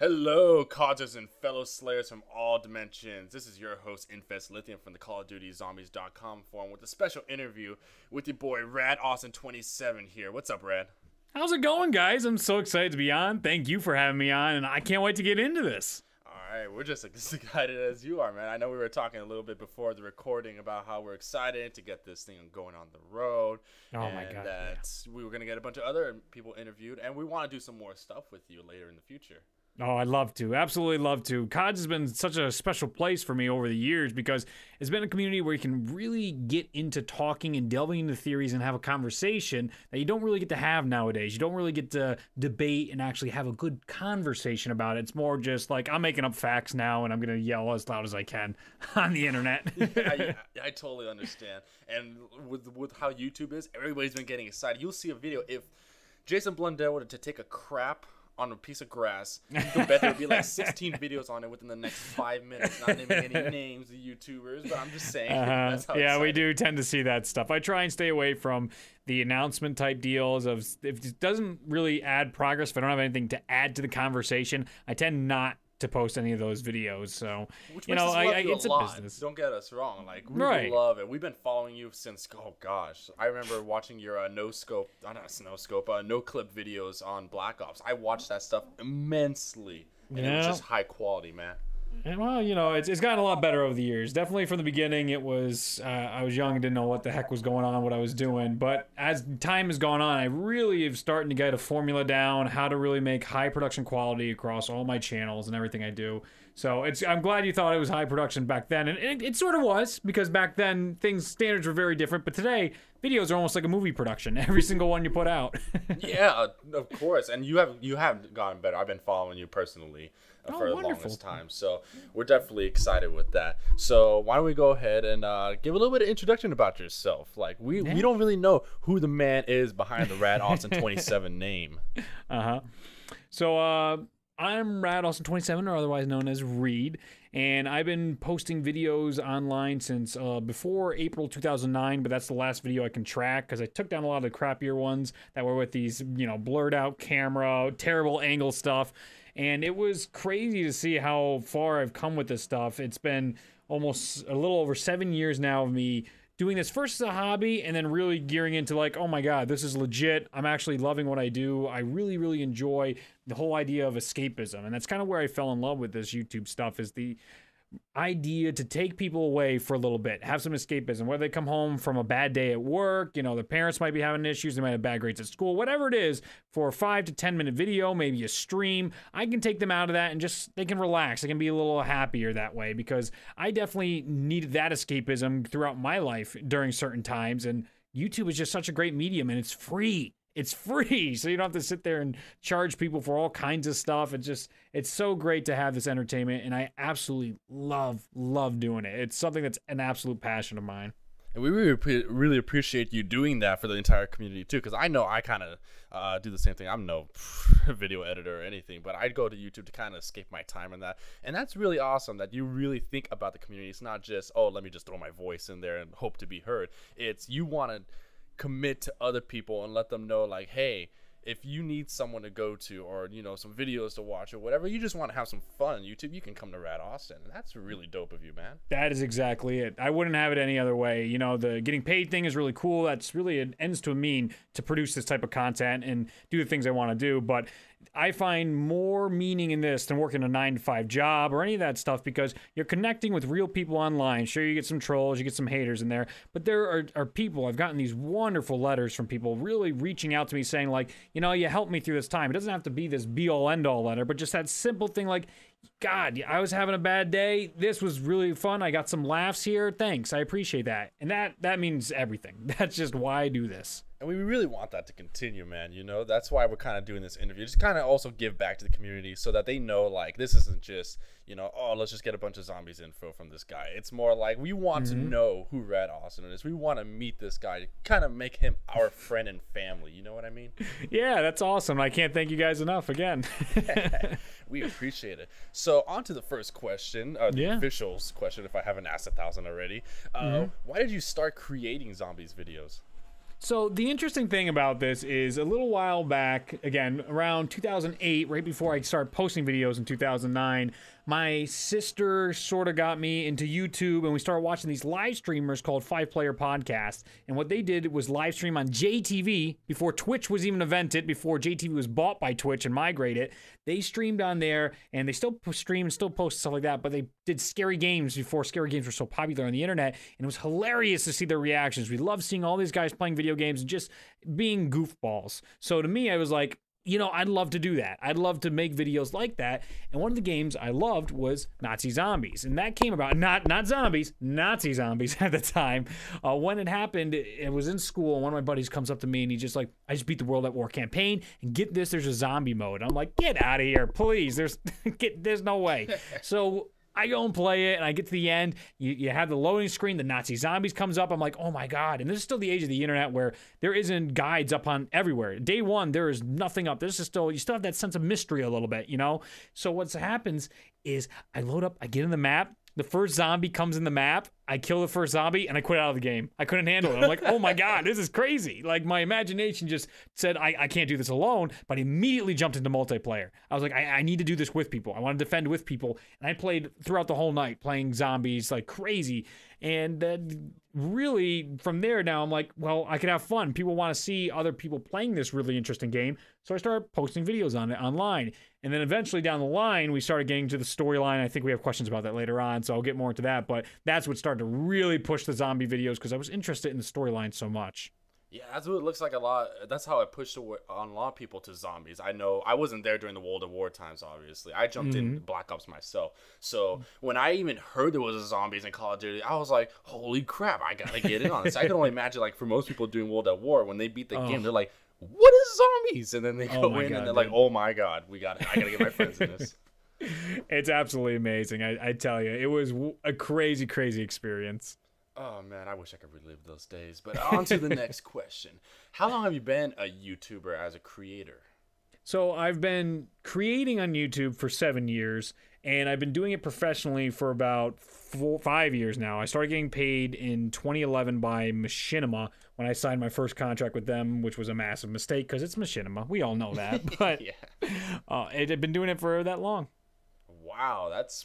Hello, causers and fellow slayers from all dimensions. This is your host, Infest Lithium from the Call of Duty Zombies.com forum with a special interview with your boy, RadAustin27 here. What's up, Rad? How's it going, guys? I'm so excited to be on. Thank you for having me on, and I can't wait to get into this. Alright, we're just as excited as you are, man. I know we were talking a little bit before the recording about how we're excited to get this thing going on the road. Oh my God. That we were going to get a bunch of other people interviewed, and we want to do some more stuff with you later in the future. Oh, I'd love to. Absolutely love to. CODS has been such a special place for me over the years because it's been a community where you can really get into talking and delving into theories and have a conversation that you don't really get to have nowadays. You don't really get to debate and actually have a good conversation about it. It's more just like, I'm making up facts now and I'm going to yell as loud as I can on the internet. I totally understand. And with how YouTube is, everybody's been getting excited. You'll see a video. If Jason Blundell were to take a crap on a piece of grass, you can bet there'll be like 16 videos on it within the next 5 minutes. Not naming any names of YouTubers, but I'm just saying. That's how yeah, we do tend to see that stuff. I try and stay away from the announcement type deals of if it doesn't really add progress, if I don't have anything to add to the conversation, I tend not to post any of those videos. So, which you know, it's a business. Don't get us wrong. Like, we Right. love it. We've been following you since, oh gosh. I remember watching your no clip videos on Black Ops. I watched that stuff immensely. And it was just high quality, man. And well, you know, it's gotten a lot better over the years. Definitely from the beginning, it was, I was young and didn't know what the heck was going on, what I was doing. But as time has gone on, I really am starting to get a formula down, how to really make high production quality across all my channels and everything I do. So I'm glad you thought it was high production back then. And it sort of was, because back then, standards were very different. But today, videos are almost like a movie production, every single one you put out. Yeah, of course. And you have gotten better. I've been following you personally for the longest time. So we're definitely excited with that. So why don't we go ahead and give a little bit of introduction about yourself. Like, we don't really know who the man is behind the RadAustin27 name. So I'm RadAustin27, or otherwise known as Reed, and I've been posting videos online since before April 2009, but that's the last video I can track because I took down a lot of the crappier ones that were with these, you know, blurred out camera, terrible angle stuff, and it was crazy to see how far I've come with this stuff. It's been almost a little over 7 years now of me doing this first as a hobby and then really gearing into like, oh my God, this is legit. I'm actually loving what I do. I really, really enjoy the whole idea of escapism. And that's kind of where I fell in love with this YouTube stuff, is the idea to take people away for a little bit, have some escapism, whether they come home from a bad day at work, you know, their parents might be having issues, they might have bad grades at school, whatever it is, for a 5 to 10 minute video, maybe a stream, I can take them out of that and just, they can relax. They can be a little happier that way, because I definitely needed that escapism throughout my life during certain times. And YouTube is just such a great medium, and it's free. It's free, so you don't have to sit there and charge people for all kinds of stuff. It's so great to have this entertainment, and I absolutely love doing it. It's something that's an absolute passion of mine. And we really appreciate you doing that for the entire community too, because I know I kind of do the same thing. I'm no video editor or anything, but I go to YouTube to kind of escape my time in that. And that's really awesome that you really think about the community. It's not just, oh, let me just throw my voice in there and hope to be heard. It's you want to commit to other people and let them know, like, hey, if you need someone to go to, or, you know, some videos to watch or whatever, you just want to have some fun on YouTube, you can come to RadAustin. And that's really dope of you, man. That is exactly it. I wouldn't have it any other way. You know, the getting paid thing is really cool. That's really an ends to a mean to produce this type of content and do the things I want to do. But I find more meaning in this than working a 9-to-5 job or any of that stuff, because you're connecting with real people online. Sure, you get some trolls, you get some haters in there, but there are people. I've gotten these wonderful letters from people really reaching out to me saying, like, you know, you helped me through this time. It doesn't have to be this be-all, end-all letter, but just that simple thing like, God, I was having a bad day. This was really fun. I got some laughs here. Thanks. I appreciate that. And that means everything. That's just why I do this. And we really want that to continue, man. You know, that's why we're kind of doing this interview. Just kind of also give back to the community so that they know, like, this isn't just, you know, oh, let's just get a bunch of zombies info from this guy. It's more like we want to know who RadAustin is. We want to meet this guy to kind of make him our friend and family. You know what I mean? Yeah, that's awesome. I can't thank you guys enough again. We appreciate it. So on to the first question, the official's question, if I haven't asked 1,000 already. Why did you start creating zombies videos? So the interesting thing about this is a little while back, again, around 2008, right before I started posting videos in 2009, my sister sort of got me into YouTube, and we started watching these live streamers called 5-Player Podcast. And what they did was live stream on JTV before Twitch was even invented, before JTV was bought by Twitch and migrated. They streamed on there, and they still stream and still post stuff like that, but they did scary games before scary games were so popular on the internet, and it was hilarious to see their reactions. We loved seeing all these guys playing video games and just being goofballs. So to me, I was like, you know, I'd love to do that. I'd love to make videos like that. And one of the games I loved was Nazi Zombies. And that came about, not zombies, Nazi zombies at the time. When it happened, it was in school, and one of my buddies comes up to me, and he's just like, I just beat the World at War campaign, and get this, there's a zombie mode. I'm like, get out of here, please. There's no way. So I go and play it, and I get to the end. You have the loading screen. The Nazi zombies comes up. I'm like, oh my god! And this is still the age of the internet where there isn't guides up on everywhere. Day one, there is nothing up. This is still, you still have that sense of mystery a little bit, you know. So what happens is I load up. I get in the map. The first zombie comes in the map. I kill the first zombie, and I quit out of the game. I couldn't handle it. I'm like, oh my god, this is crazy. Like, my imagination just said, I can't do this alone, but I immediately jumped into multiplayer. I was like, I need to do this with people. I want to defend with people. And I played throughout the whole night, playing zombies like crazy. And then really, from there now, I'm like, well, I could have fun. People want to see other people playing this really interesting game. So I started posting videos on it online. And then eventually down the line, we started getting to the storyline. I think we have questions about that later on, so I'll get more into that. But that's what started to really push the zombie videos, because I was interested in the storyline so much. Yeah, that's what it looks like a lot. That's how I pushed on a lot of people to zombies. I know I wasn't there during the World at War times, obviously. I jumped in Black Ops myself. So when I even heard there was a zombies in Call of Duty, I was like, holy crap, I gotta get in on this. I can only imagine, like, for most people doing World at War, when they beat the game, they're like, what is zombies? And then they go in and they're like, oh my god, I gotta get my friends in this. It's absolutely amazing. I tell you, it was a crazy, crazy experience. Oh man, I wish I could relive those days. But on to the next question. How long have you been a YouTuber as a creator? So I've been creating on YouTube for 7 years, and I've been doing it professionally for about 5 years now. I started getting paid in 2011 by Machinima when I signed my first contract with them, which was a massive mistake because it's Machinima. We all know that. But I've been doing it for that long. Wow, that's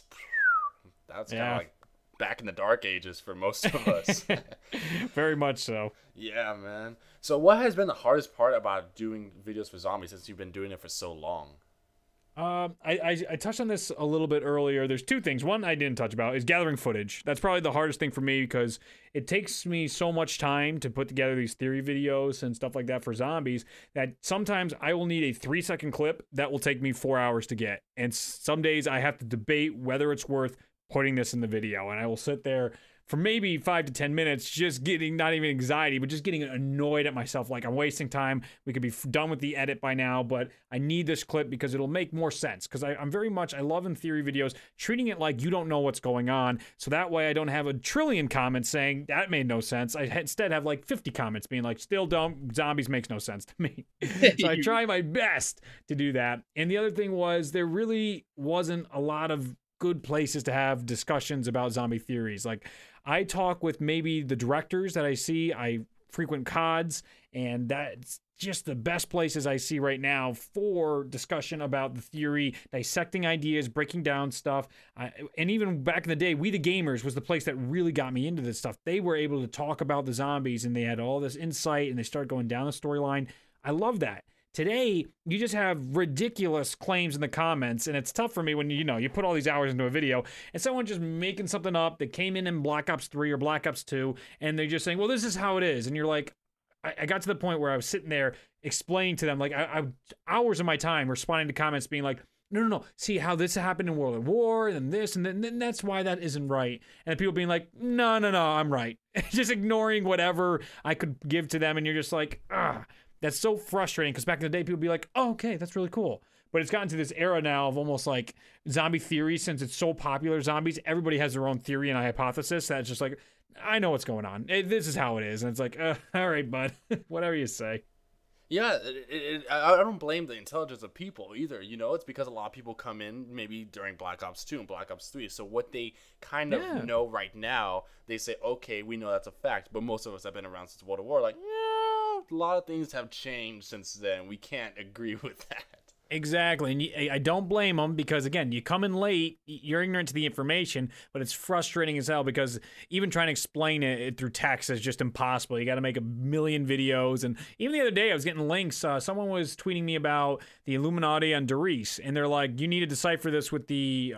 kind of like back in the dark ages for most of us. Very much so. Yeah, man. So what has been the hardest part about doing videos for zombies since you've been doing it for so long? I touched on this a little bit earlier. There's two things. One I didn't touch about is gathering footage. That's probably the hardest thing for me because it takes me so much time to put together these theory videos and stuff like that for zombies that sometimes I will need a 3-second clip that will take me 4 hours to get. And some days I have to debate whether it's worth putting this in the video, and I will sit there for maybe 5 to 10 minutes just getting, not even anxiety, but just getting annoyed at myself, like I'm wasting time. We could be done with the edit by now, but I need this clip because it'll make more sense, because I'm very much, I love in theory videos treating it like you don't know what's going on, so that way I don't have a trillion comments saying that made no sense. I instead have like 50 comments being like, still don't, zombies makes no sense to me. So I try my best to do that. And the other thing was, there really wasn't a lot of good places to have discussions about zombie theories. Like, I talk with maybe the directors that I see. I frequent CODs, and that's just the best places I see right now for discussion about the theory, dissecting ideas, breaking down stuff. And even back in the day, We the Gamers was the place that really got me into this stuff. They were able to talk about the zombies, and they had all this insight, and they started going down the storyline. I love that. Today, you just have ridiculous claims in the comments, and it's tough for me when, you put all these hours into a video, and someone just making something up that came in Black Ops 3 or Black Ops 2, and they're just saying, well, this is how it is. And you're like, I got to the point where I was sitting there explaining to them, like, I hours of my time responding to comments being like, no, see how this happened in World at War, and this, and then that's why that isn't right. And people being like, no, I'm right. Just ignoring whatever I could give to them, and you're just like, that's so frustrating, because back in the day, people would be like, oh, okay, that's really cool. But it's gotten to this era now of almost like zombie theory, since it's so popular, zombies, everybody has their own theory and a hypothesis that's just like, I know what's going on. This is how it is. And it's like, all right, bud, whatever you say. Yeah, I don't blame the intelligence of people either. It's because a lot of people come in maybe during Black Ops 2 and Black Ops 3. So what they kind of know right now, they say, okay, we know that's a fact. But most of us have been around since World at War, like, yeah, a lot of things have changed since then. We can't agree with that. Exactly, and I don't blame them because, again, you come in late, you're ignorant to the information, but it's frustrating as hell because even trying to explain it through text is just impossible. You got to make a million videos, and even the other day I was getting links. Someone was tweeting me about the Illuminati on Doris, and they're like, you need to decipher this with the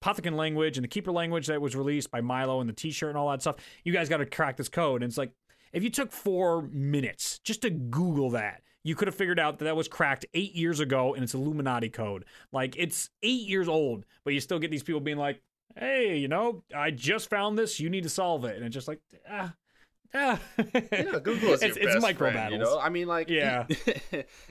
Pothican language and the Keeper language that was released by Milo and the T-shirt and all that stuff. You guys got to crack this code, and it's like, if you took 4 minutes just to Google that, you could have figured out that that was cracked 8 years ago and it's Illuminati code. Like, it's 8 years old, but you still get these people being like, hey, you know, I just found this, you need to solve it. And it's just like, Google is it's micro battles. You know, I mean, like, yeah,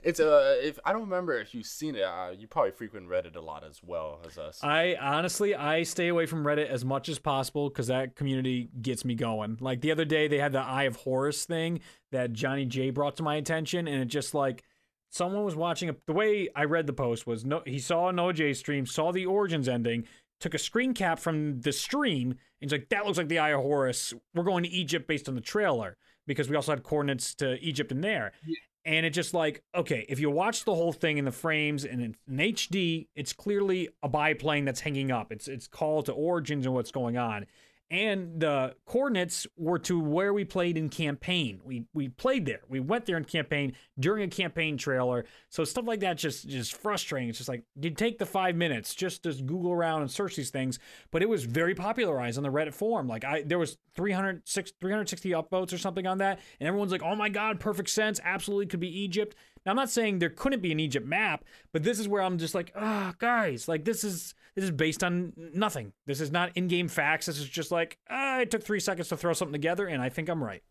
it's if I don't remember if you've seen it, you probably frequent Reddit a lot as well as us. I stay away from Reddit as much as possible because that community gets me going. Like the other day, they had the Eye of Horus thing that Johnny J brought to my attention, and it just like someone was watching the way I read the post was he saw a Noah J stream, saw the Origins ending, took a screen cap from the stream, and he's like, that looks like the Eye of Horus. We're going to Egypt based on the trailer, because we also had coordinates to Egypt in there. Yeah. And it's just like, okay, if you watch the whole thing in the frames and in HD, it's clearly a biplane that's hanging up. It's called to Origins and what's going on. And the coordinates were to where we played in campaign. We played there. We went there in campaign during a campaign trailer. So stuff like that just frustrating. It's just like, you take the 5 minutes just to Google around and search these things. But it was very popularized on the Reddit forum. Like there was 360 upvotes or something on that. And everyone's like, oh my God, perfect sense. Absolutely could be Egypt. Now, I'm not saying there couldn't be an Egypt map, but this is where I'm just like, guys, like this is based on nothing. This is not in-game facts. This is just like, it took 3 seconds to throw something together, and I think I'm right.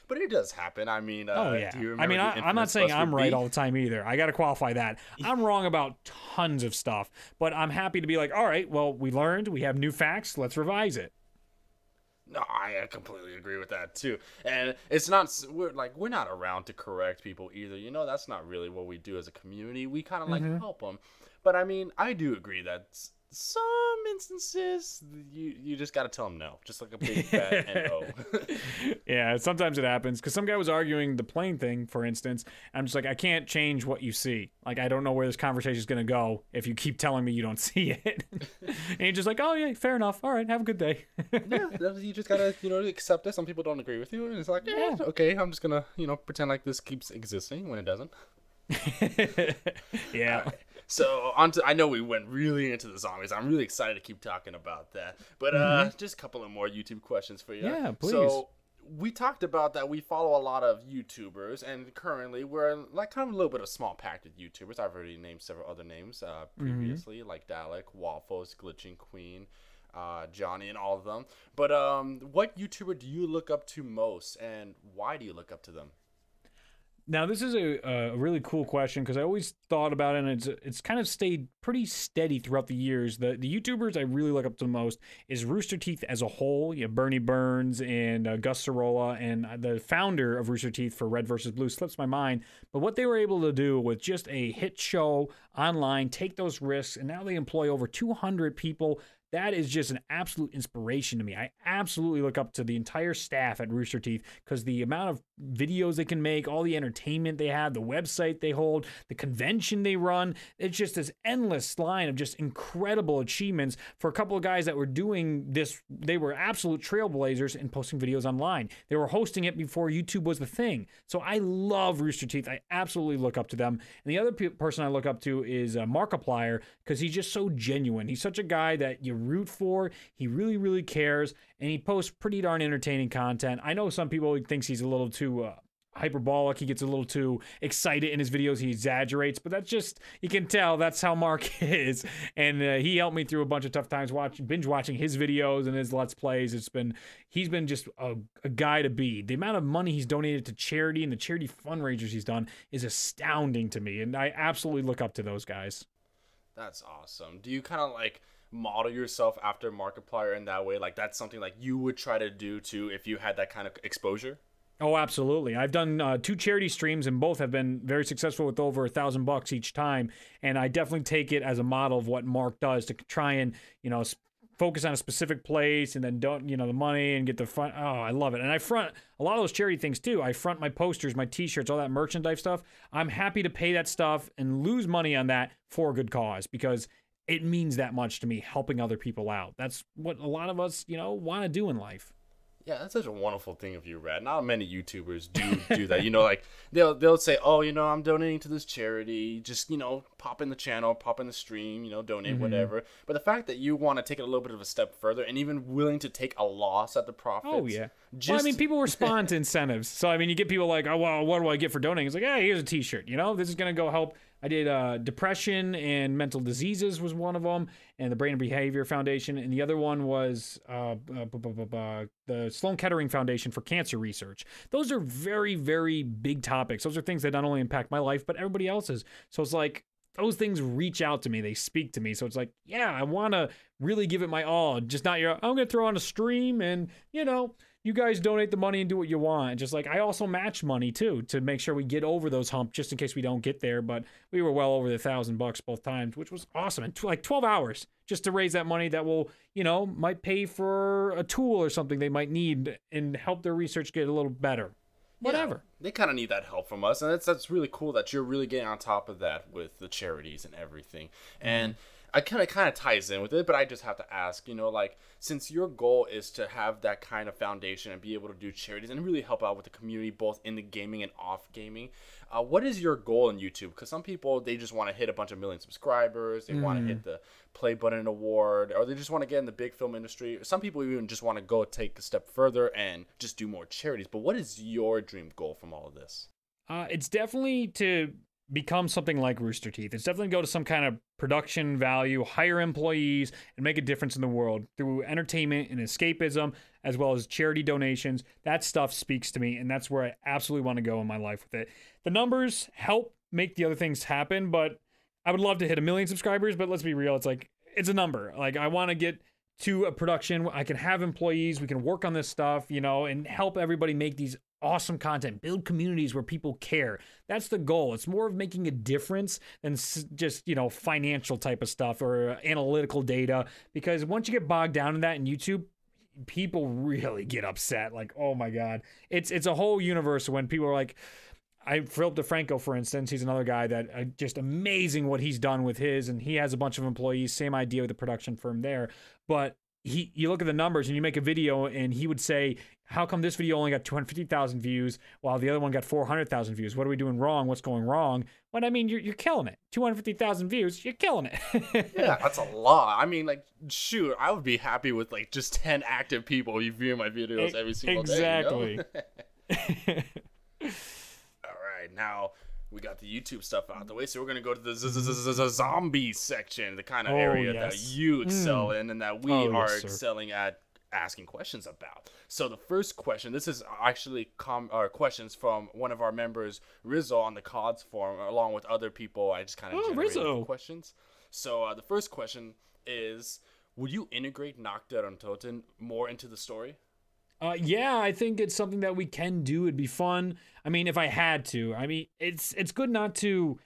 But it does happen. I mean, oh yeah. I'm not saying I'm right all the time either. I got to qualify that. I'm wrong about tons of stuff, but I'm happy to be like, all right, well, we learned, we have new facts, let's revise it. No, I completely agree with that too. And it's not, we're not around to correct people either. You know, that's not really what we do as a community. We kind of like help them. But I mean, I do agree that some instances you just got to tell them no, just like a big fat no. Yeah, sometimes it happens because some guy was arguing the plane thing, for instance. I'm just like, I can't change what you see. Like, I don't know where this conversation is going to go if you keep telling me you don't see it. And you're just like, oh yeah, fair enough. All right, have a good day. Yeah, you just gotta accept it. Some people don't agree with you, and it's like, yeah, okay, I'm just gonna pretend like this keeps existing when it doesn't. Yeah. Right. So I know we went really into the zombies. I'm really excited to keep talking about that. But just a couple of more YouTube questions for you. Yeah, please. So we talked about that we follow a lot of YouTubers, and currently we're like kind of a little bit of small packed with YouTubers. I've already named several other names previously, like Dalek, Waffles, Glitching Queen, Johnny, and all of them. But what YouTuber do you look up to most, and why do you look up to them? Now, this is a really cool question because I always thought about it, and it's kind of stayed pretty steady throughout the years. The YouTubers I really look up to the most is Rooster Teeth as a whole. You have Bernie Burns and Gus Sorolla, and the founder of Rooster Teeth for Red vs. Blue slips my mind. But what they were able to do with just a hit show online, take those risks, and now they employ over 200 people. That is just an absolute inspiration to me. I absolutely look up to the entire staff at Rooster Teeth because the amount of videos they can make, all the entertainment they have, the website they hold, the convention they run, it's just this endless line of just incredible achievements for a couple of guys that were doing this. They were absolute trailblazers in posting videos online. They were hosting it before YouTube was the thing. So I love Rooster Teeth. I absolutely look up to them. And the other person I look up to is Markiplier because he's just so genuine. He's such a guy that you root for. He really, really cares, and he posts pretty darn entertaining content. I know some people thinks he's a little too hyperbolic. He gets a little too excited in his videos. He exaggerates, but that's just, you can tell that's how Mark is. And he helped me through a bunch of tough times binge watching his videos and his Let's Plays. He's been just a guy to be. The amount of money he's donated to charity and the charity fundraisers he's done is astounding to me, and I absolutely look up to those guys. That's awesome. Do you kind of like model yourself after Markiplier in that way? Like that's something like you would try to do too if you had that kind of exposure? Oh, absolutely. I've done 2 charity streams, and both have been very successful with over $1,000 each time. And I definitely take it as a model of what Mark does to try and, focus on a specific place and then don't, the money and get the fun. Oh, I love it. And I front a lot of those charity things too. I front my posters, my t-shirts, all that merchandise stuff. I'm happy to pay that stuff and lose money on that for a good cause because it means that much to me, helping other people out. That's what a lot of us, want to do in life. Yeah, that's such a wonderful thing of you, Rad. Not many YouTubers do that. Like they'll say, "Oh, I'm donating to this charity. Just pop in the channel, pop in the stream, donate whatever." But the fact that you want to take it a little bit of a step further and even willing to take a loss at the profits. Oh yeah. People respond to incentives. So you get people like, "Oh, well, what do I get for donating?" It's like, "Hey, here's a T-shirt. This is gonna go help." I did depression and mental diseases was one of them, and the Brain and Behavior Foundation, and the other one was the Sloan Kettering Foundation for Cancer Research. Those are very, very big topics. Those are things that not only impact my life, but everybody else's. So it's like, those things reach out to me. They speak to me. So it's like, yeah, I want to really give it my all. Just not I'm going to throw on a stream and, you guys donate the money and do what you want. Just like, I also match money too, to make sure we get over those humps just in case we don't get there. But we were well over the $1,000 both times, which was awesome. And like 12 hours just to raise that money that will, might pay for a tool or something they might need and help their research get a little better. Whatever. Yeah, they kind of need that help from us, and that's really cool that you're really getting on top of that with the charities and everything. And I kind of ties in with it, but I just have to ask, since your goal is to have that kind of foundation and be able to do charities and really help out with the community both in the gaming and off gaming, what is your goal in YouTube? Because some people, they just want to hit a bunch of million subscribers, they want to hit the play button award, or they just want to get in the big film industry. Some people even just want to go take a step further and just do more charities. But what is your dream goal from all of this? It's definitely to become something like Rooster Teeth. It's definitely go to some kind of production value, hire employees, and make a difference in the world through entertainment and escapism, as well as charity donations. That stuff speaks to me, and that's where I absolutely want to go in my life with it. The numbers help make the other things happen, but I would love to hit 1 million subscribers, but let's be real. It's like, it's a number. Like, I want to get to a production. I can have employees. We can work on this stuff, and help everybody make these awesome content, build communities where people care. That's the goal. It's more of making a difference than just, financial type of stuff or analytical data. Because once you get bogged down in that in YouTube, people really get upset. Like, oh my God. It's a whole universe when people are like, Philip DeFranco, for instance, he's another guy that just amazing what he's done with his, and he has a bunch of employees, same idea with the production firm there. But you look at the numbers and you make a video and he would say, how come this video only got 250,000 views while the other one got 400,000 views? What are we doing wrong? What's going wrong? Well, you're killing it. 250,000 views, you're killing it. Yeah, that's a lot. Shoot, I would be happy with just 10 active people viewing my videos every single day. Exactly. All right, now we got the YouTube stuff out the way, so we're going to go to the zombie section, the kind of area that you excel in and that we are excelling at asking questions about. So the first question, this is actually questions from one of our members, Rizzo, on the CODS forum, along with other people. I just kind of generated the questions. So the first question is, would you integrate Nacht der Untoten more into the story? Yeah, I think it's something that we can do. It'd be fun. If I had to. It's good not to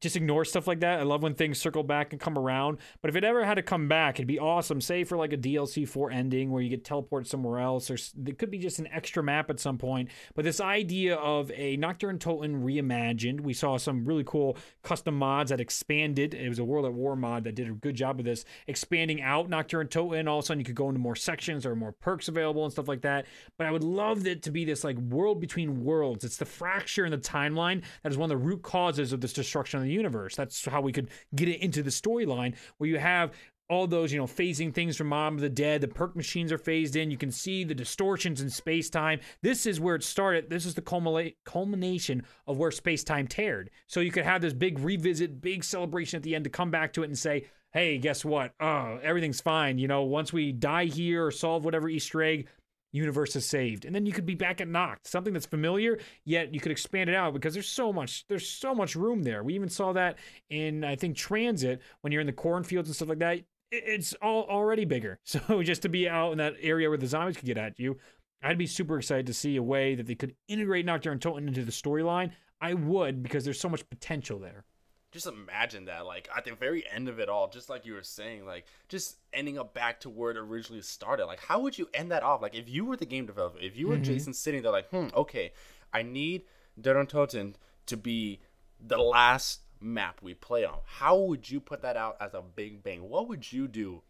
just ignore stuff like that. I love when things circle back and come around. But if it ever had to come back, it'd be awesome. Say for like a DLC 4 ending where you get teleported somewhere else, or there could be just an extra map at some point. But this idea of a Nacht der Untoten reimagined, we saw some really cool custom mods that expanded. It was a World at War mod that did a good job of this, expanding out Nacht der Untoten. All of a sudden you could go into more sections or more perks available and stuff like that. But I would love it to be this like world between worlds. It's the fracture in the timeline that is one of the root causes of this destruction of the universe. That's how we could get it into the storyline, where you have all those, phasing things from Mom of the Dead. The perk machines are phased in. You can see the distortions in space-time. This is where it started. This is the culmination of where space-time teared. So you could have this big revisit, big celebration at the end to come back to it and say, hey, guess what? Everything's fine. Once we die here or solve whatever Easter egg, universe is saved. And then you could be back at Nacht, something that's familiar, yet you could expand it out because there's so much room there. We even saw that in, I think, Transit, when you're in the cornfields and stuff like that. It's already bigger. So just to be out in that area where the zombies could get at you, I'd be super excited to see a way that they could integrate Nacht der Untoten into the storyline. I would, because there's so much potential there. just imagine that, like, at the very end of it all, just like you were saying, like, just ending up back to where it originally started. Like, how would you end that off? Like, if you were the game developer, if you were Jason sitting there like, okay, I need Der Untoten to be the last map we play on. How would you put that out as a big bang? What would you do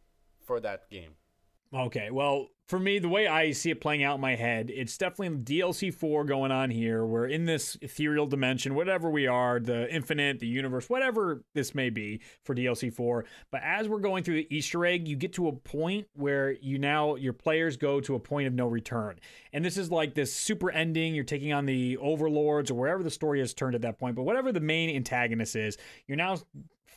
for that game? Okay, well, for me, the way I see it playing out in my head, it's definitely DLC 4 going on here. We're in this ethereal dimension, whatever we are, the infinite, the universe, whatever this may be for DLC 4. But as we're going through the Easter egg, you get to a point where your players go to a point of no return. And this is like this super ending. You're taking on the overlords or wherever the story has turned at that point. But whatever the main antagonist is, you're now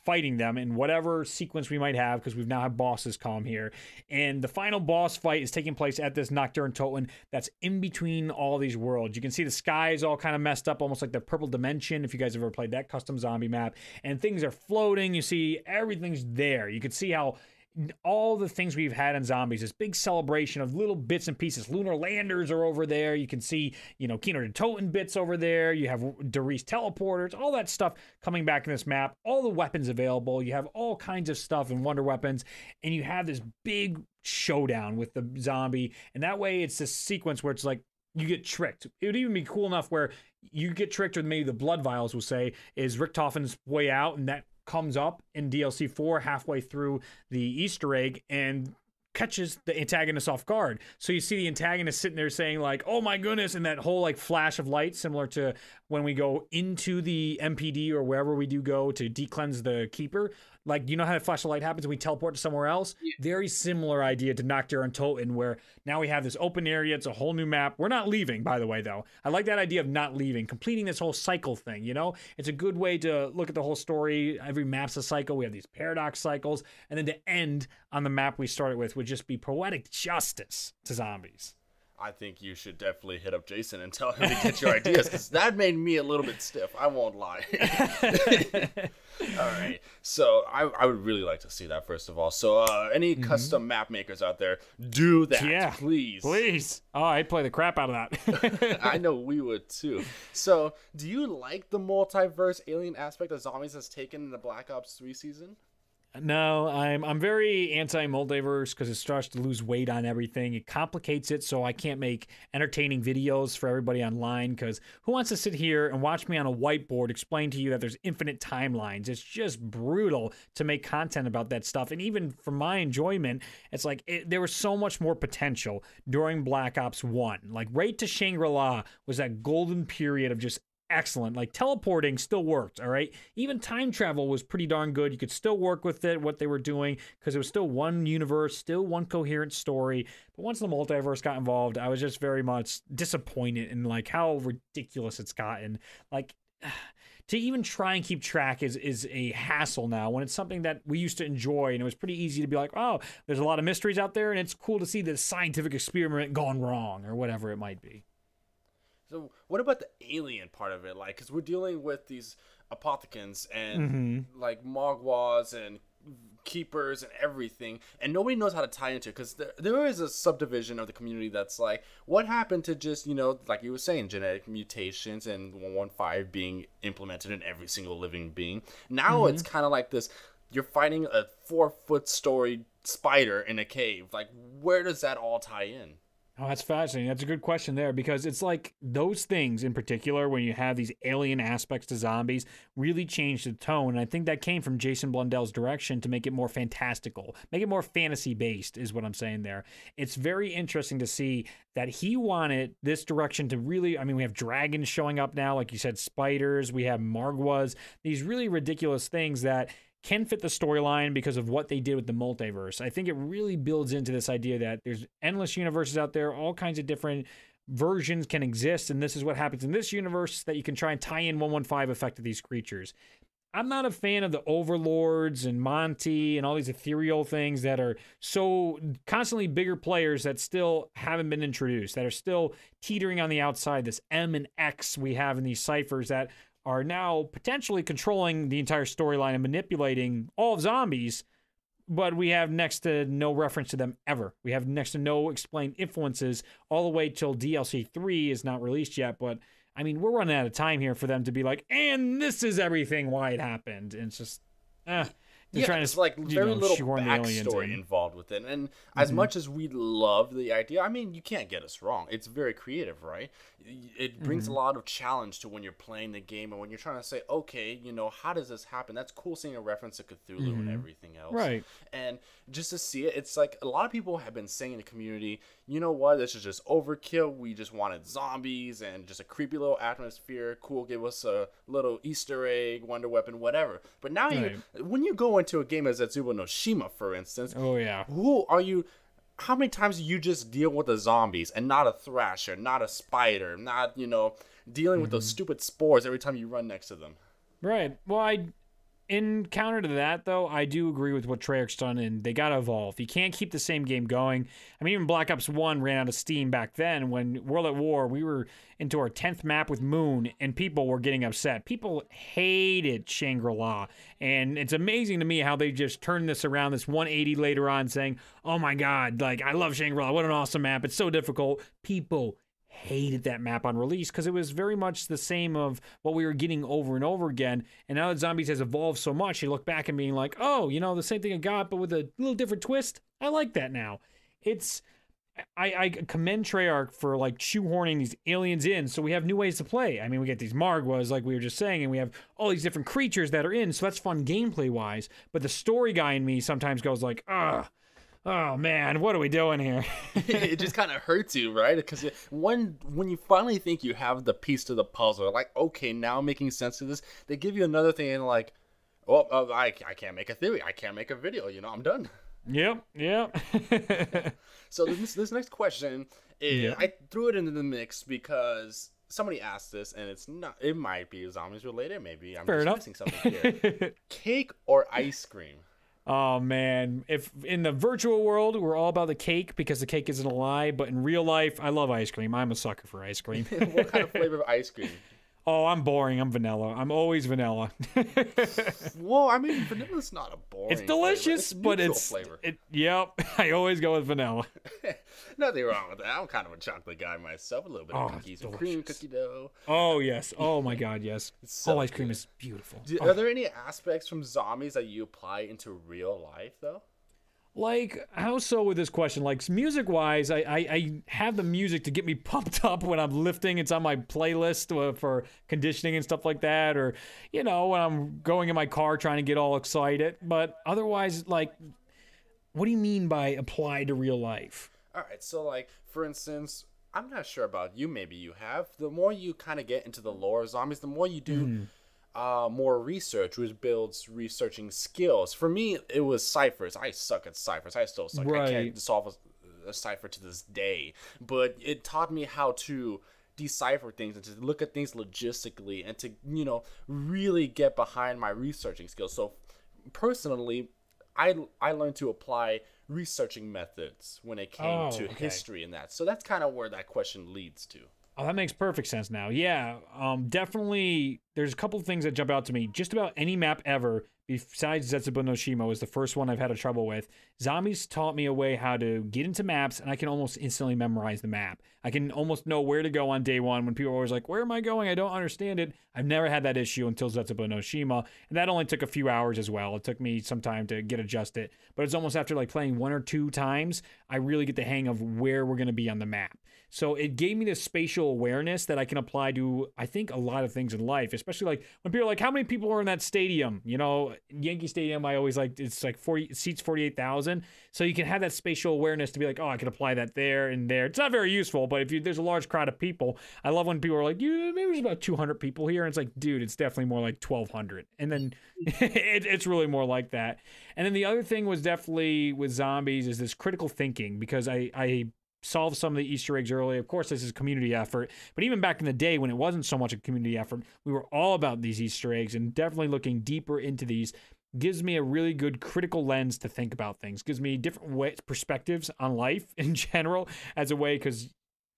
fighting them in whatever sequence we might have, because we've now had bosses come here. And the final boss fight is taking place at this Nacht der Untoten that's in between all these worlds. You can see the sky is all kind of messed up, almost like the purple dimension, if you guys have ever played that custom zombie map. And things are floating. You see everything's there. You can see how all the things we've had in zombies, this big celebration of little bits and pieces. Lunar landers are over there. You can see, Kino der Toten bits over there. You have Derice teleporters, all that stuff coming back in this map. All the weapons available. You have all kinds of stuff and wonder weapons. And you have this big showdown with the zombie. And that way it's this sequence where it's like, you get tricked. It would even be cool enough where you get tricked, or maybe the blood vials will say, is Richtofen's way out, and that comes up in DLC 4 halfway through the Easter egg and catches the antagonist off guard. So you see the antagonist sitting there saying like, oh my goodness, and that whole like flash of light, similar to when we go into the MPD or wherever we do go to decleanse the keeper. Like, you know how that flash of light happens when we teleport to somewhere else? Yeah. Very similar idea to Nacht der Untoten, where now we have this open area. It's a whole new map. We're not leaving, by the way, though. I like that idea of not leaving, completing this whole cycle thing, It's a good way to look at the whole story. Every map's a cycle. We have these paradox cycles. And then to end on the map we started with would just be poetic justice to zombies. I think you should definitely hit up Jason and tell him to get your ideas, because that made me a little bit stiff. I won't lie. All right. So I would really like to see that, first of all. So any custom map makers out there, do that, please. Please. Oh, I'd play the crap out of that. I know we would, too. So do you like the multiverse alien aspect that Zombies has taken in the Black Ops 3 season? No, I'm very anti-multiverse because it starts to lose weight on everything. It complicates it, so I can't make entertaining videos for everybody online, because who wants to sit here and watch me on a whiteboard explain to you that there's infinite timelines? It's just brutal to make content about that stuff. And even for my enjoyment, it's like there was so much more potential during Black Ops 1. Like, Raid to Shangri-La was that golden period of just excellent. Like, teleporting still worked, all right? Even time travel was pretty darn good. You could still work with it, what they were doing, because it was still one universe, still one coherent story. But once the multiverse got involved, I was just very much disappointed in like how ridiculous it's gotten. Like, to even try and keep track is a hassle now, when it's something that we used to enjoy, and it was pretty easy to be like, oh, there's a lot of mysteries out there, and it's cool to see the scientific experiment gone wrong, or whatever it might be. So what about the alien part of it? Like, because we're dealing with these apothecans and like Mogwais and keepers and everything, and nobody knows how to tie into it, because there is a subdivision of the community that's like, what happened to just, like you were saying, genetic mutations and 115 being implemented in every single living being. Now it's kind of like this, you're fighting a 4-foot story spider in a cave. Like, where does that all tie in? Oh, that's fascinating. That's a good question there, because it's like those things in particular, when you have these alien aspects to zombies, really change the tone. And I think that came from Jason Blundell's direction to make it more fantastical, make it more fantasy-based is what I'm saying there. It's very interesting to see that he wanted this direction to really, I mean, we have dragons showing up now, like you said, spiders, we have Margwas, these really ridiculous things that can fit the storyline because of what they did with the multiverse. I think it really builds into this idea that there's endless universes out there, all kinds of different versions can exist, and this is what happens in this universe, that you can try and tie in 115 effect to these creatures. I'm not a fan of the overlords and Monty and all these ethereal things that are so constantly bigger players that still haven't been introduced, that are still teetering on the outside. This M and X we have in these ciphers that are now potentially controlling the entire storyline and manipulating all of zombies, but we have next to no reference to them ever. We have next to no explained influences all the way till DLC 3 is not released yet, but I mean, we're running out of time here for them to be like, and this is everything why it happened. And it's just, they're trying it's to, like very little shoehorn the aliens backstory in. involved with it. And as much as we love the idea, I mean, you can't get us wrong. It's very creative, right? It brings a lot of challenge to when you're playing the game and when you're trying to say, okay, you know, how does this happen? That's cool seeing a reference to Cthulhu and everything else. Right. And just to see it, it's like a lot of people have been saying in the community, you know what, this is just overkill. We just wanted zombies and just a creepy little atmosphere. Cool, give us a little Easter egg, wonder weapon, whatever. But now when you go into a game as Zetsubo no Shima, for instance, how many times do you just deal with the zombies and not a thrasher, not a spider, not, you know, dealing with those stupid spores every time you run next to them? Right. Well, in counter to that, though, I do agree with what Treyarch's done, and they gotta evolve. You can't keep the same game going. I mean, even Black Ops 1 ran out of steam back then. When World at War, we were into our 10th map with Moon, and people were getting upset. People hated Shangri-La, and it's amazing to me how they just turned this around, this 180 later on, saying, oh my god, like, I love Shangri-La, what an awesome map, it's so difficult. People hated that map on release because it was very much the same of what we were getting over and over again. And now that Zombies has evolved so much, you look back and being like, oh, you know, the same thing I got, but with a little different twist. I like that now. I commend Treyarch for like shoehorning these aliens in so we have new ways to play. I mean, we get these Margwas, like we were just saying, and we have all these different creatures that are in, so that's fun gameplay wise. But the story guy in me sometimes goes like, oh man, what are we doing here? It just kind of hurts you, right? Because when you finally think you have the piece to the puzzle, like, okay, now I'm making sense to this, they give you another thing and like, oh, I can't make a theory, I can't make a video, you know, I'm done. Yep. So this next question, I threw it into the mix because somebody asked this, and it might be zombies related, maybe I'm missing something here. Cake or ice cream? Oh man, if in the virtual world we're all about the cake because the cake isn't a lie, but in real life I love ice cream. I'm a sucker for ice cream. What kind of flavor of ice cream? Oh, I'm boring. I'm vanilla. I'm always vanilla. Well, I mean, vanilla's not a boring It's delicious, flavor. but it's flavor. Yep, I always go with vanilla. Nothing wrong with that. I'm kind of a chocolate guy myself. A little bit of cookies and cream, cookie dough. Oh yes. Oh my God, yes. So ice cream is beautiful. Are there any aspects from zombies that you apply into real life though? Like, how so with this question? Like, music-wise, I have the music to get me pumped up when I'm lifting. It's on my playlist for conditioning and stuff like that. Or, you know, when I'm going in my car trying to get all excited. But otherwise, like, what do you mean by apply to real life? All right, so, like, for instance, I'm not sure about you. Maybe you have. The more you kind of get into the lore of zombies, the more you do... more research, which builds researching skills. For me, it was ciphers. I suck at ciphers. I still suck. Right. I can't solve a cipher to this day. But it taught me how to decipher things and to look at things logistically and to, you know, really get behind my researching skills. So personally, I learned to apply researching methods when it came to history and that. So that's kind of where that question leads to. Oh, that makes perfect sense now. Yeah, definitely. There's a couple of things that jump out to me. Just about any map ever, besides Zetsubo no Shima, was the first one I've had a trouble with. Zombies taught me a way how to get into maps, and I can almost instantly memorize the map. I can almost know where to go on day one when people are always like, where am I going? I don't understand it. I've never had that issue until Zetsubo no Shima, and that only took a few hours as well. It took me some time to get adjusted, but it's almost after like playing 1 or 2 times, I really get the hang of where we're going to be on the map. So it gave me this spatial awareness that I can apply to, I think, a lot of things in life, especially like when people are like, how many people are in that stadium? You know, Yankee Stadium, I always like, it's like 40 seats, 48,000. So you can have that spatial awareness to be like, oh, I can apply that there and there. It's not very useful, but if there's a large crowd of people, I love when people are like, yeah, maybe there's about 200 people here. And it's like, dude, it's definitely more like 1,200. And then it's really more like that. And then the other thing was definitely with zombies is this critical thinking, because I solve some of the Easter eggs early. Of course, this is a community effort, but even back in the day when it wasn't so much a community effort, we were all about these Easter eggs, and definitely looking deeper into these gives me a really good critical lens to think about things, gives me different perspectives on life in general as a way, because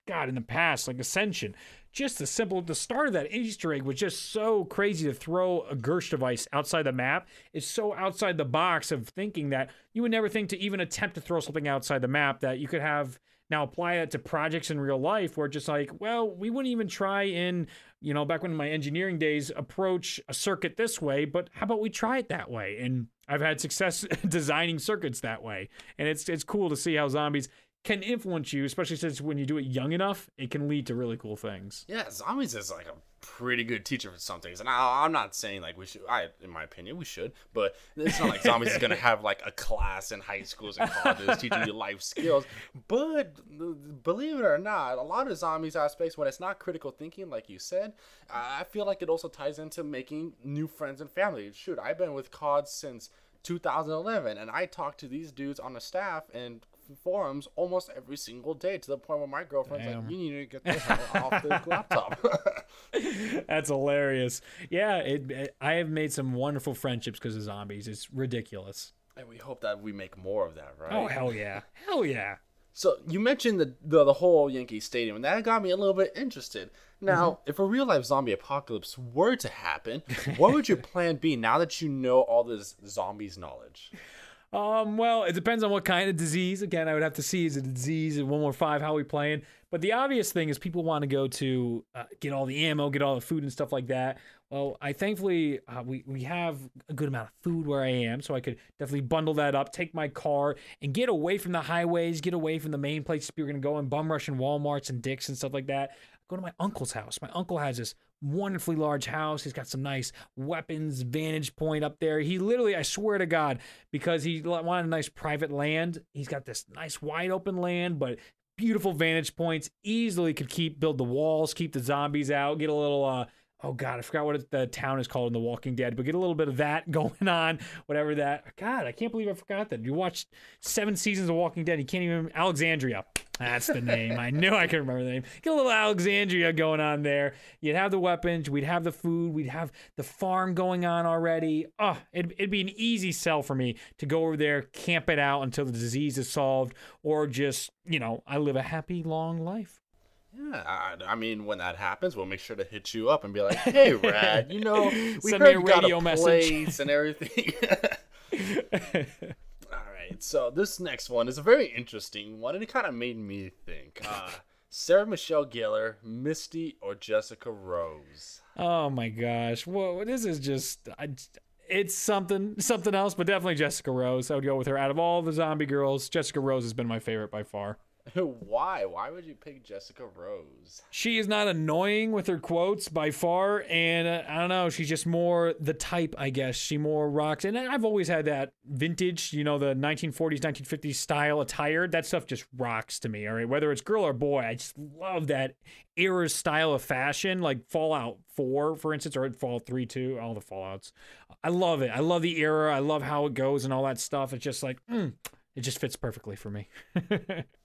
God, in the past, like Ascension, just the start of that Easter egg was just so crazy to throw a Gersh device outside the map. It's so outside the box of thinking that you would never think to even attempt to throw something outside the map that you could have Now apply that to projects in real life where just like, well, we wouldn't even try in, you know, back when in my engineering days, approach a circuit this way, but how about we try it that way? And I've had success designing circuits that way. And it's cool to see how zombies can influence you, especially since when you do it young enough, it can lead to really cool things. Yeah, zombies is like a pretty good teacher for some things. And I'm not saying like we should, in my opinion, we should, but it's not like zombies is going to have like a class in high schools and colleges teaching you life skills. But believe it or not, a lot of zombies aspects, when it's not critical thinking, like you said, I feel like it also ties into making new friends and family. Shoot, I've been with COD since 2011, and I talk to these dudes on the staff and forums almost every single day, to the point where my girlfriend's like, you need to get the hell off the laptop. That's hilarious. Yeah, I have made some wonderful friendships because of zombies. It's ridiculous. And we hope that we make more of that, right? Oh, hell yeah. Hell yeah. So you mentioned the whole Yankee Stadium, and that got me a little bit interested. Now, if a real-life zombie apocalypse were to happen, what would your plan be now that you know all this zombies knowledge? Well, it depends on what kind of disease. Again, I would have to see, is it a disease in 1.5, how we playing? But the obvious thing is people want to go to get all the ammo, get all the food and stuff like that. Well, thankfully, we have a good amount of food where I am, so I could definitely bundle that up, take my car, and get away from the highways, get away from the main places people are going to go and bum rushing Walmarts and Dick's and stuff like that. Go to my uncle's house. My uncle has this wonderfully large house. He's got some nice weapons vantage point up there. He literally, I swear to God, because he wanted a nice private land, he's got this nice wide open land, but beautiful vantage points. Easily could build the walls, keep the zombies out, get a little oh God, I forgot what the town is called in The Walking Dead, but get a little bit of that going on, whatever that. God, I can't believe I forgot that. You watched 7 seasons of Walking Dead, you can't even, Alexandria. That's the name. I knew I could remember the name. Get a little Alexandria going on there. You'd have the weapons, we'd have the food, we'd have the farm going on already. Oh, it'd be an easy sell for me to go over there, camp it out until the disease is solved, or just, you know, I live a happy, long life. Yeah, I mean, when that happens, we'll make sure to hit you up and be like, "Hey, Rad, you know, we Send heard me a you got radio a message place and everything." All right, so this next one is a very interesting one, and it kind of made me think: Sarah Michelle Gellar, Misty, or Jessica Rose? Oh my gosh, well, this is just. It's something else, but definitely Jessica Rose. I would go with her. Out of all the zombie girls, Jessica Rose has been my favorite by far. Why? Why would you pick Jessica Rose? She is not annoying with her quotes by far, and I don't know, she's just more the type, I guess. She more rocks, and I've always had that vintage, you know, the 1940s, 1950s style attire. That stuff just rocks to me, all right? Whether it's girl or boy, I just love that era style of fashion, like Fallout 4, for instance, or Fallout 3, too, all the Fallouts. I love it. I love the era. I love how it goes and all that stuff. It's just like, it just fits perfectly for me.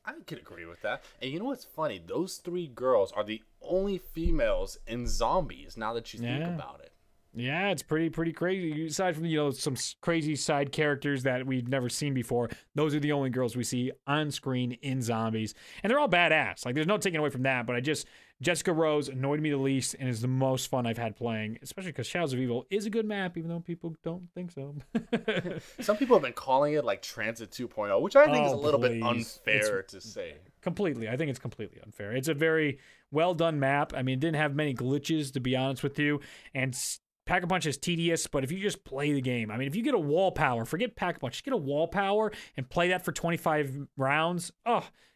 I could agree with that. And you know what's funny? Those 3 girls are the only females in zombies, now that you think about it. Yeah, it's pretty crazy. Aside from, you know, some crazy side characters that we've never seen before, those are the only girls we see on screen in zombies. And they're all badass. Like, there's no taking away from that, but Jessica Rose annoyed me the least and is the most fun I've had playing, especially because Shadows of Evil is a good map, even though people don't think so. Some people have been calling it like Transit 2.0, which I think is a little bit unfair to say. Completely. I think it's completely unfair. It's a very well done map. I mean, it didn't have many glitches, to be honest with you, and Pack-a-Punch is tedious, but if you just play the game, I mean, if you get a wall power, forget Pack-a-Punch, just get a wall power and play that for 25 rounds,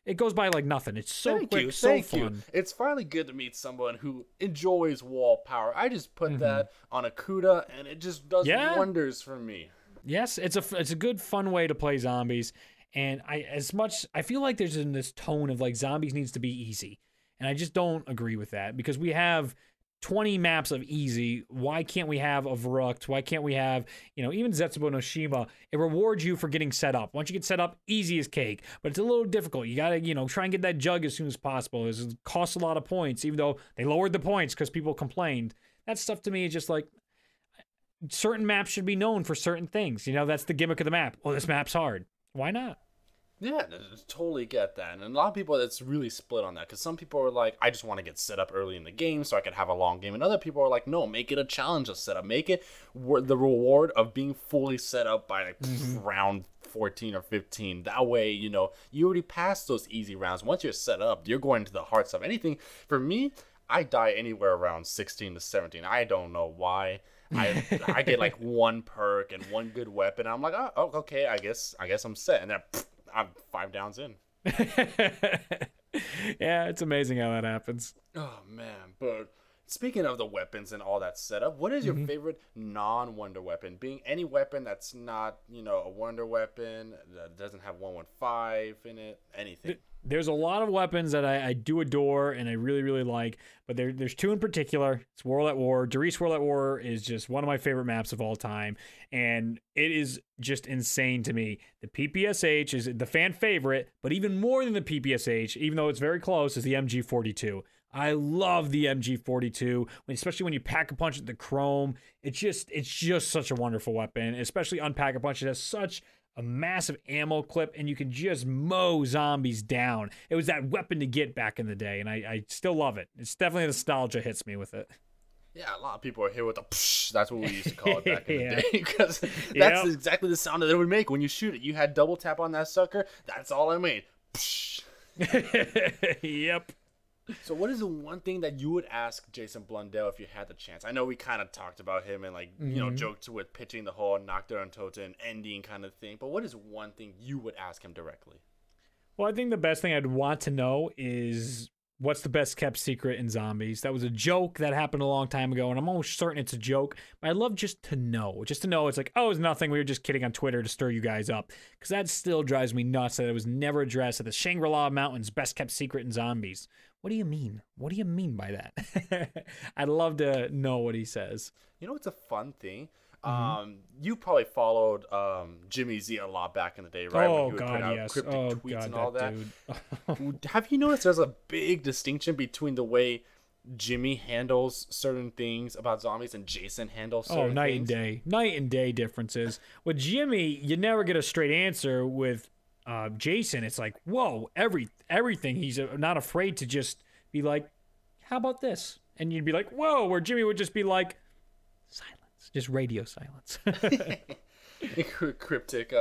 it goes by like nothing. It's so quick, so fun. It's finally good to meet someone who enjoys wall power. I just put that on a Kuda, and it just does wonders for me. Yes, it's a good, fun way to play zombies, and I feel like there's in this tone of like zombies needs to be easy, and I just don't agree with that, because we have 20 maps of easy. Why can't we have a Verrucht? Why can't we have, you know, even Zetsubo no Shima? It rewards you for getting set up. Once you get set up, easy as cake. But it's a little difficult. You got to, you know, try and get that jug as soon as possible. It costs a lot of points, even though they lowered the points because people complained. That stuff to me is just like, certain maps should be known for certain things. You know, that's the gimmick of the map. Oh, this map's hard. Why not? Yeah, totally get that. And a lot of people, it's really split on that. Because some people are like, I just want to get set up early in the game so I can have a long game. And other people are like, no, make it a challenge of setup. Make it the reward of being fully set up by like round 14 or 15. That way, you know, you already passed those easy rounds. Once you're set up, you're going to the hard stuff. Anything, for me, I die anywhere around 16 to 17. I don't know why. I get like one perk and one good weapon. I'm like, oh, okay, I guess I'm set. And then I'm 5 downs in. Yeah, it's amazing how that happens. Oh man, but speaking of the weapons and all that setup, what is your favorite non-wonder weapon? Being any weapon that's not, you know, a wonder weapon, that doesn't have 115 in it, anything. There's a lot of weapons that I do adore and I really, really like, but there's 2 in particular. It's World at War. Doris World at War is just one of my favorite maps of all time, and it is just insane to me. The PPSH is the fan favorite, but even more than the PPSH, even though it's very close, is the MG42. I love the MG42, especially when you pack a punch at the chrome. It's just such a wonderful weapon, especially on pack a punch. It has such a massive ammo clip, and you can just mow zombies down. It was that weapon to get back in the day, and I still love it. It's definitely nostalgia hits me with it. Yeah, a lot of people are here with the psh. That's what we used to call it back in the day, because that's exactly the sound that it would make when you shoot it. You had double tap on that sucker. That's all I made. Psh. Yep. So what is the one thing that you would ask Jason Blundell if you had the chance? I know we kind of talked about him and, like, you know, joked with pitching the whole Nacht der Untoten ending kind of thing, but what is one thing you would ask him directly? Well, I think the best thing I'd want to know is what's the best kept secret in zombies. That was a joke that happened a long time ago, and I'm almost certain it's a joke, but I'd love just to know. Just to know it's like, oh, it's nothing. We were just kidding on Twitter to stir you guys up, because that still drives me nuts that it was never addressed at the Shangri-La Mountains best kept secret in zombies. What do you mean? What do you mean by that? I'd love to know what he says. You know what's a fun thing? You probably followed Jimmy Z a lot back in the day, right? Oh, when he would God, put out yes. cryptic Oh, tweets God, and all that. dude. Have you noticed there's a big distinction between the way Jimmy handles certain things about zombies and Jason handles certain things? Oh, night and day differences. With Jimmy, you never get a straight answer. With Jason, it's like, whoa, everything. He's not afraid to just be like, how about this? And you'd be like, whoa, where Jimmy would just be like, silence, just radio silence. Cryptic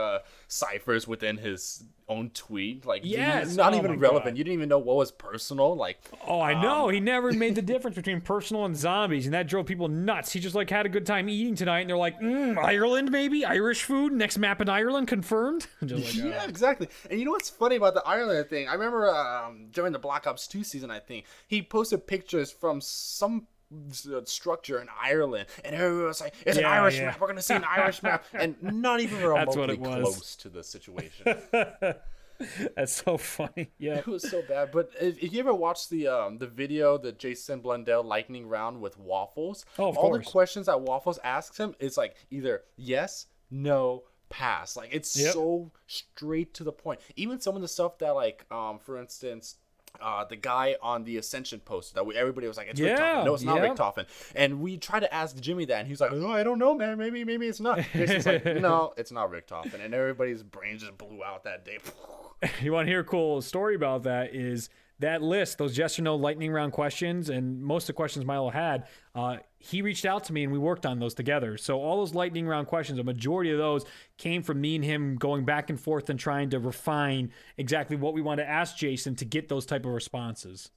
ciphers within his own tweet, like, yes, not even relevant. God. You didn't even know what was personal. Like, oh, I know. He never made the difference between personal and zombies, and that drove people nuts. He just like had a good time eating tonight, and they're like, Ireland, maybe Irish food. Next map in Ireland confirmed. Just like, yeah, exactly. And you know what's funny about the Ireland thing? I remember during the Black Ops 2 season, I think he posted pictures from some structure in Ireland, and everyone was like, it's an Irish map, we're gonna see an Irish map, and not even remotely close to the situation. That's so funny. Yeah, it was so bad. But if you ever watched the video, the Jason Blundell lightning round with Waffles, all the questions that Waffles asks him, it's like either yes, no, pass. Like, it's so straight to the point. Even some of the stuff that, like, for instance, the guy on the Ascension post that everybody was like, it's Richtofen. No, it's not Richtofen. And we tried to ask Jimmy that, and he's like, no, I don't know, man. Maybe it's not. Jason's like, no, it's not Richtofen. And everybody's brains just blew out that day. You want to hear a cool story about that? Is that list, those yes or no lightning round questions, and most of the questions Milo had, he reached out to me and we worked on those together. So all those lightning round questions, a majority of those came from me and him going back and forth and trying to refine exactly what we want to ask Jason to get those type of responses.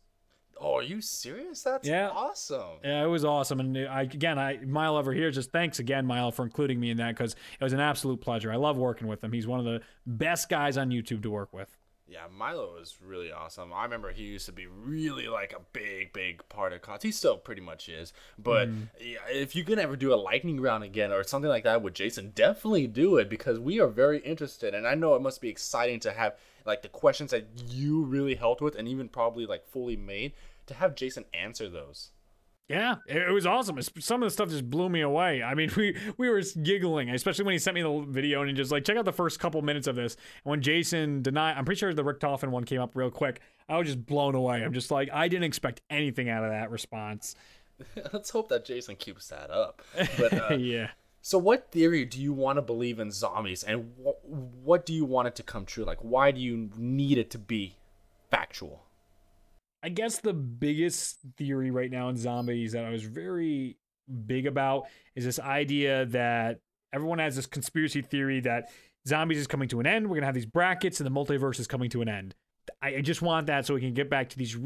Oh, are you serious? That's awesome. Yeah, it was awesome. And Milo over here, just thanks again, Milo, for including me in that, because it was an absolute pleasure. I love working with him. He's one of the best guys on YouTube to work with. Yeah, Milo is really awesome. I remember he used to be really like a big part of COD. He still pretty much is. But yeah, if you can ever do a lightning round again or something like that with Jason, definitely do it, because we are very interested. And I know it must be exciting to have like the questions that you really helped with and even probably like fully made, to have Jason answer those. Yeah, it was awesome. Some of the stuff just blew me away. I mean, we were giggling, especially when he sent me the video and he just like, check out the first couple minutes of this. And when Jason denied, I'm pretty sure the Richtofen one came up real quick. I was just blown away. I'm just like, I didn't expect anything out of that response. Let's hope that Jason keeps that up. But yeah. So what theory do you want to believe in zombies, and what do you want it to come true? Like, why do you need it to be factual? I guess the biggest theory right now in zombies that I was very big about is this idea that everyone has this conspiracy theory that zombies is coming to an end. We're gonna have these brackets, and the multiverse is coming to an end. I just want that so we can get back to these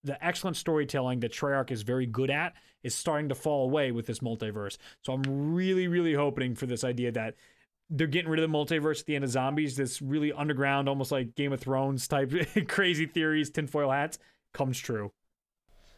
the excellent storytelling that Treyarch is very good at is starting to fall away with this multiverse. So I'm really, really hoping for this idea that they're getting rid of the multiverse at the end of zombies. This really underground, almost like Game of Thrones type crazy theories, tinfoil hats comes true.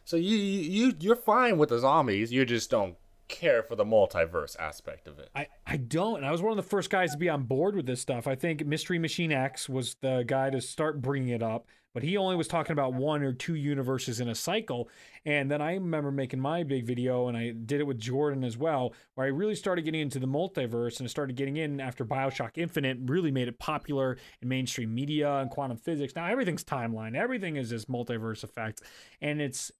So you're fine with the zombies. You just don't care for the multiverse aspect of it. I don't. And I was one of the first guys to be on board with this stuff. I think Mystery Machine X was the guy to start bringing it up, but he only was talking about 1 or 2 universes in a cycle. And then I remember making my big video, and I did it with Jordan as well, where I really started getting into the multiverse, and I started getting in after BioShock Infinite really made it popular in mainstream media and quantum physics. Now everything's timeline. Everything is this multiverse effect. And it's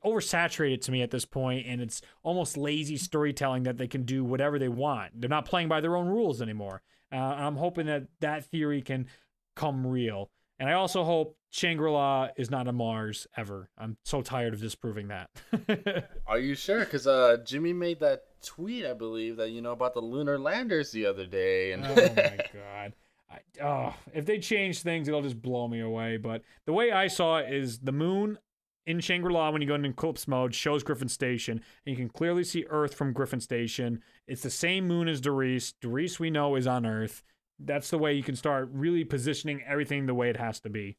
oversaturated to me at this point, and it's almost lazy storytelling that they can do whatever they want. They're not playing by their own rules anymore. I'm hoping that theory can come real. And I also hope Shangri-La is not on Mars ever. I'm so tired of disproving that. Are you sure? Because Jimmy made that tweet, I believe, that about the lunar landers the other day. And oh my god. If they change things, it'll just blow me away. But the way I saw it is the moon in Shangri-La, when you go into eclipse mode, shows Griffin Station, and you can clearly see Earth from Griffin Station. It's the same moon as Doris. Doris, we know, is on Earth. That's the way you can start really positioning everything the way it has to be.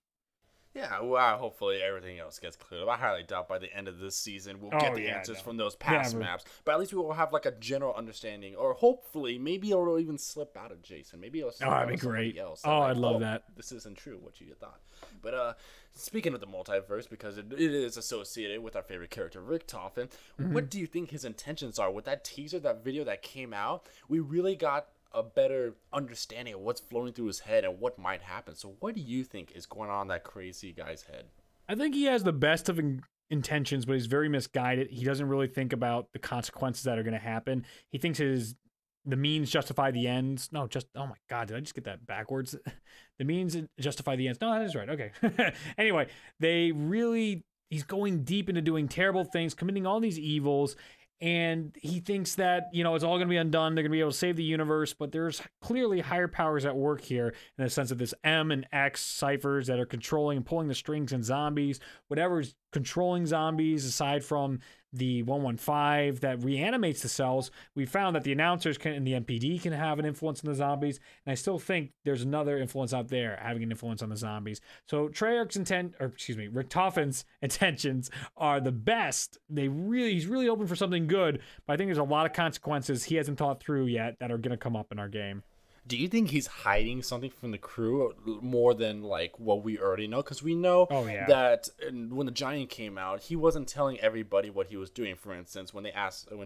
Yeah, well, hopefully everything else gets cleared up. I highly doubt by the end of this season we'll get the answers from those past maps. But at least we will have like a general understanding, or hopefully maybe it'll even slip out of Jason. Maybe it'll slip out that'd of be great. Else. I'd love that. This isn't true, what you thought. But speaking of the multiverse, because it is associated with our favorite character, Richtofen, what do you think his intentions are with that teaser, that video that came out? We really got a better understanding of what's flowing through his head and what might happen. So what do you think is going on in that crazy guy's head? I think he has the best of intentions, but he's very misguided. He doesn't really think about the consequences that are going to happen. He thinks the means justify the ends. No, oh my god, did I just get that backwards? The means justify the ends. No, that is right. Okay. Anyway, he's going deep into doing terrible things, committing all these evils. And he thinks that, it's all going to be undone. They're going to be able to save the universe. But there's clearly higher powers at work here in the sense of this M and X ciphers that are controlling and pulling the strings in zombies. Whatever's controlling zombies, aside from the 115 that reanimates the cells, we found that the announcers and the MPD can have an influence on the zombies. And I still think there's another influence out there having an influence on the zombies. So Richtofen's intentions are the best. He's really open for something good, but I think there's a lot of consequences he hasn't thought through yet that are going to come up in our game. Do you think he's hiding something from the crew more than like what we already know? Because we know that when the Giant came out, he wasn't telling everybody what he was doing. For instance, when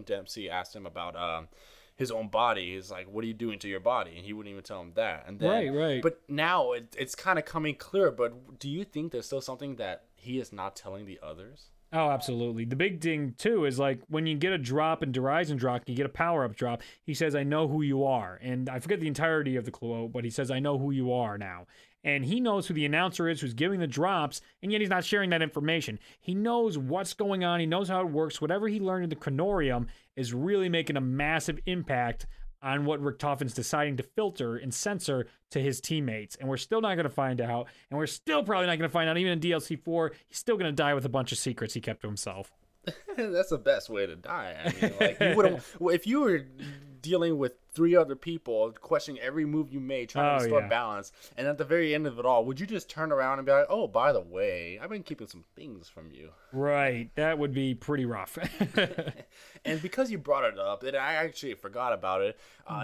Dempsey asked him about his own body, he's like, "What are you doing to your body?" And he wouldn't even tell him that. And then, right. But now it's kind of coming clear. But do you think there's still something that he is not telling the others? Oh, absolutely. The big thing, too, is like when you get a drop in Horizon drop, you get a power-up drop, he says, "I know who you are." And I forget the entirety of the quote, but he says, "I know who you are now." And he knows who the announcer is, who's giving the drops, and yet he's not sharing that information. He knows what's going on. He knows how it works. Whatever he learned in the Chronorium is really making a massive impact on what Richtofen's deciding to filter and censor to his teammates. And we're still not going to find out. And we're still probably not going to find out, even in DLC 4, he's still going to die with a bunch of secrets he kept to himself. That's the best way to die. I mean, like, you wouldn't, if you were dealing with 3 other people, questioning every move you made, trying to restore balance, and at the very end of it all, would you just turn around and be like, "Oh, by the way, I've been keeping some things from you"? Right. That would be pretty rough. And because you brought it up, and I actually forgot about it,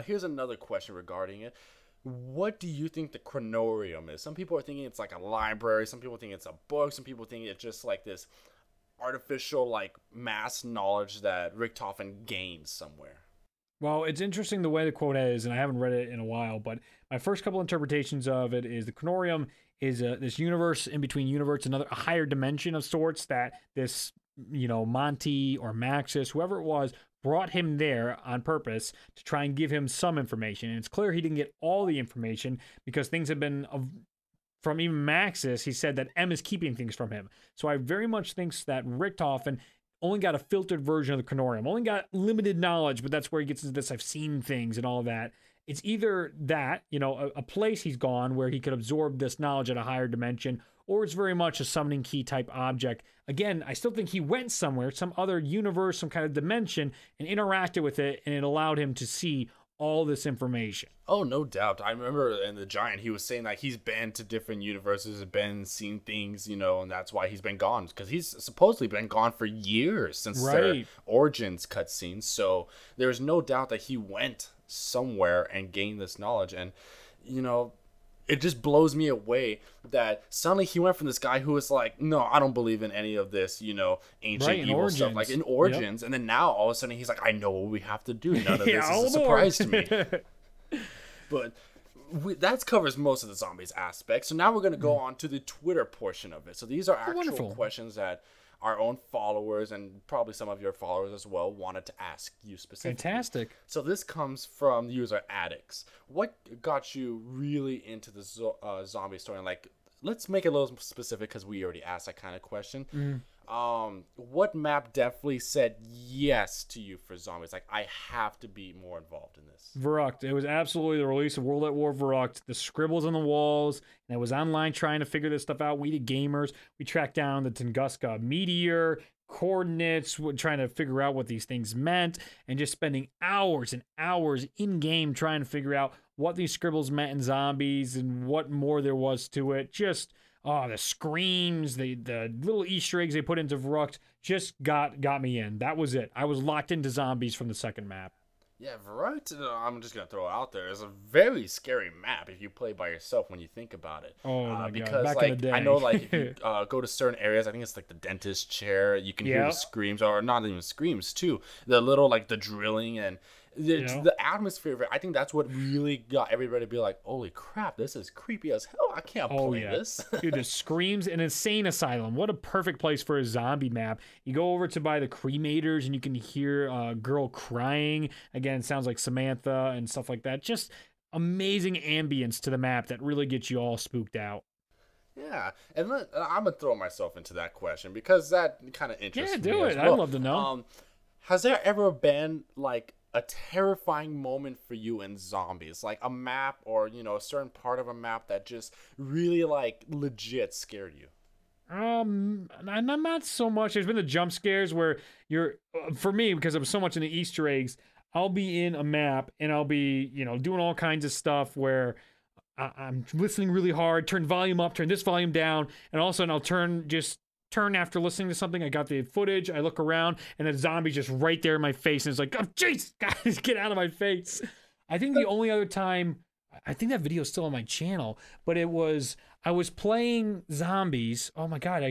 here's another question regarding it. What do you think the Chronorium is? Some people are thinking it's like a library. Some people think it's a book. Some people think it's just like this artificial, like, mass knowledge that Richtofen gains somewhere. Well, it's interesting the way the quote is, and I haven't read it in a while, but my first couple interpretations of it is the Chronorium is this universe in between universe, a higher dimension of sorts that this, Monty or Maxis, whoever it was, brought him there on purpose to try and give him some information. And it's clear he didn't get all the information because things have been from even Maxis. He said that M is keeping things from him. So I very much think that Richtofen only got a filtered version of the Canorium, only got limited knowledge, but that's where he gets into this I've seen things and all that. It's either that, you know, a place he's gone where he could absorb this knowledge at a higher dimension, or it's very much a summoning key type object. Again, I still think he went somewhere, some other universe, some kind of dimension, and interacted with it, and it allowed him to see all this information. Oh, no doubt. I remember in The Giant, he was saying like he's been to different universes, been seen things, you know, and that's why he's been gone. Because he's supposedly been gone for years since their Origins cutscenes. So there's no doubt that he went somewhere and gained this knowledge. And, you know, it just blows me away that suddenly he went from this guy who was like, no, I don't believe in any of this, you know, ancient evil stuff, like in Origins. And then now all of a sudden he's like, I know what we have to do. None of this is a surprise to me. But that covers most of the zombies aspect. So now we're going to go on to the Twitter portion of it. So these are actual questions that our own followers and probably some of your followers as well wanted to ask you specifically. Fantastic. So this comes from user Addicts. What got you really into the zombie story? And like, let's make it a little specific because we already asked that kind of question. What map definitely said yes to you for zombies? Like, I have to be more involved in this. Verrucht. It was absolutely the release of World at War Verrucht. The scribbles on the walls, and I was online trying to figure this stuff out. We did gamers. We tracked down the Tunguska meteor coordinates, trying to figure out what these things meant, and just spending hours and hours in game trying to figure out what these scribbles meant in zombies and what more there was to it. Just the screams, the little Easter eggs they put into Verrucht just got me in. That was it. I was locked into zombies from the second map. Yeah, Verrucht, I'm just going to throw it out there, is a very scary map if you play by yourself when you think about it. Oh, my because, God. Back like, in the day. I know, like, if you go to certain areas, I think it's like the dentist chair, you can hear the screams, or not even screams, too. The little, like, the drilling and the atmosphere of it. I think that's what really got everybody to be like, holy crap, this is creepy as hell. I can't play this. Dude, the screams, an insane asylum. What a perfect place for a zombie map. You go over to by the cremators and you can hear a girl crying. Again, it sounds like Samantha and stuff like that. Just amazing ambience to the map that really gets you all spooked out. Yeah, and then, I'm going to throw myself into that question because that kind of interests me. Yeah, do it. Well. I'd love to know. Has there ever been, like, a terrifying moment for you in zombies, like a map or, you know, a certain part of a map that just really, like, legit scared you? Not so much. There's been the jump scares where you're, for me, because I'm so much into Easter eggs, I'll be in a map and I'll be, you know, doing all kinds of stuff where I'm listening really hard, turn volume up, turn this volume down, and all of a sudden I'll turn after listening to something. I got the footage, I look around, and a zombie's just right there in my face, and it's like, oh, jeez, guys, get out of my face. I think the only other time, I think that video is still on my channel, but I was playing zombies, oh my God, on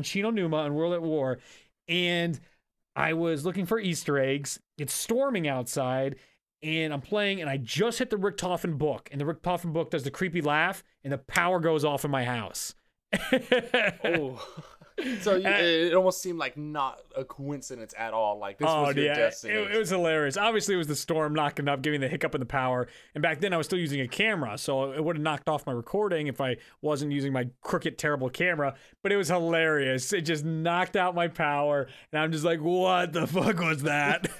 Shino Numa and World at War, and I was looking for Easter eggs. It's storming outside, and I'm playing, and I just hit the Richtofen book, and the Richtofen book does the creepy laugh, and the power goes off in my house. Oh. So it almost seemed like not a coincidence at all. Like this was your destiny. It was hilarious. Obviously, it was the storm knocking up, giving the hiccup in the power. And back then, I was still using a camera, so it would have knocked off my recording if I wasn't using my crooked, terrible camera. But it was hilarious. It just knocked out my power, and I'm just like, "What the fuck was that?"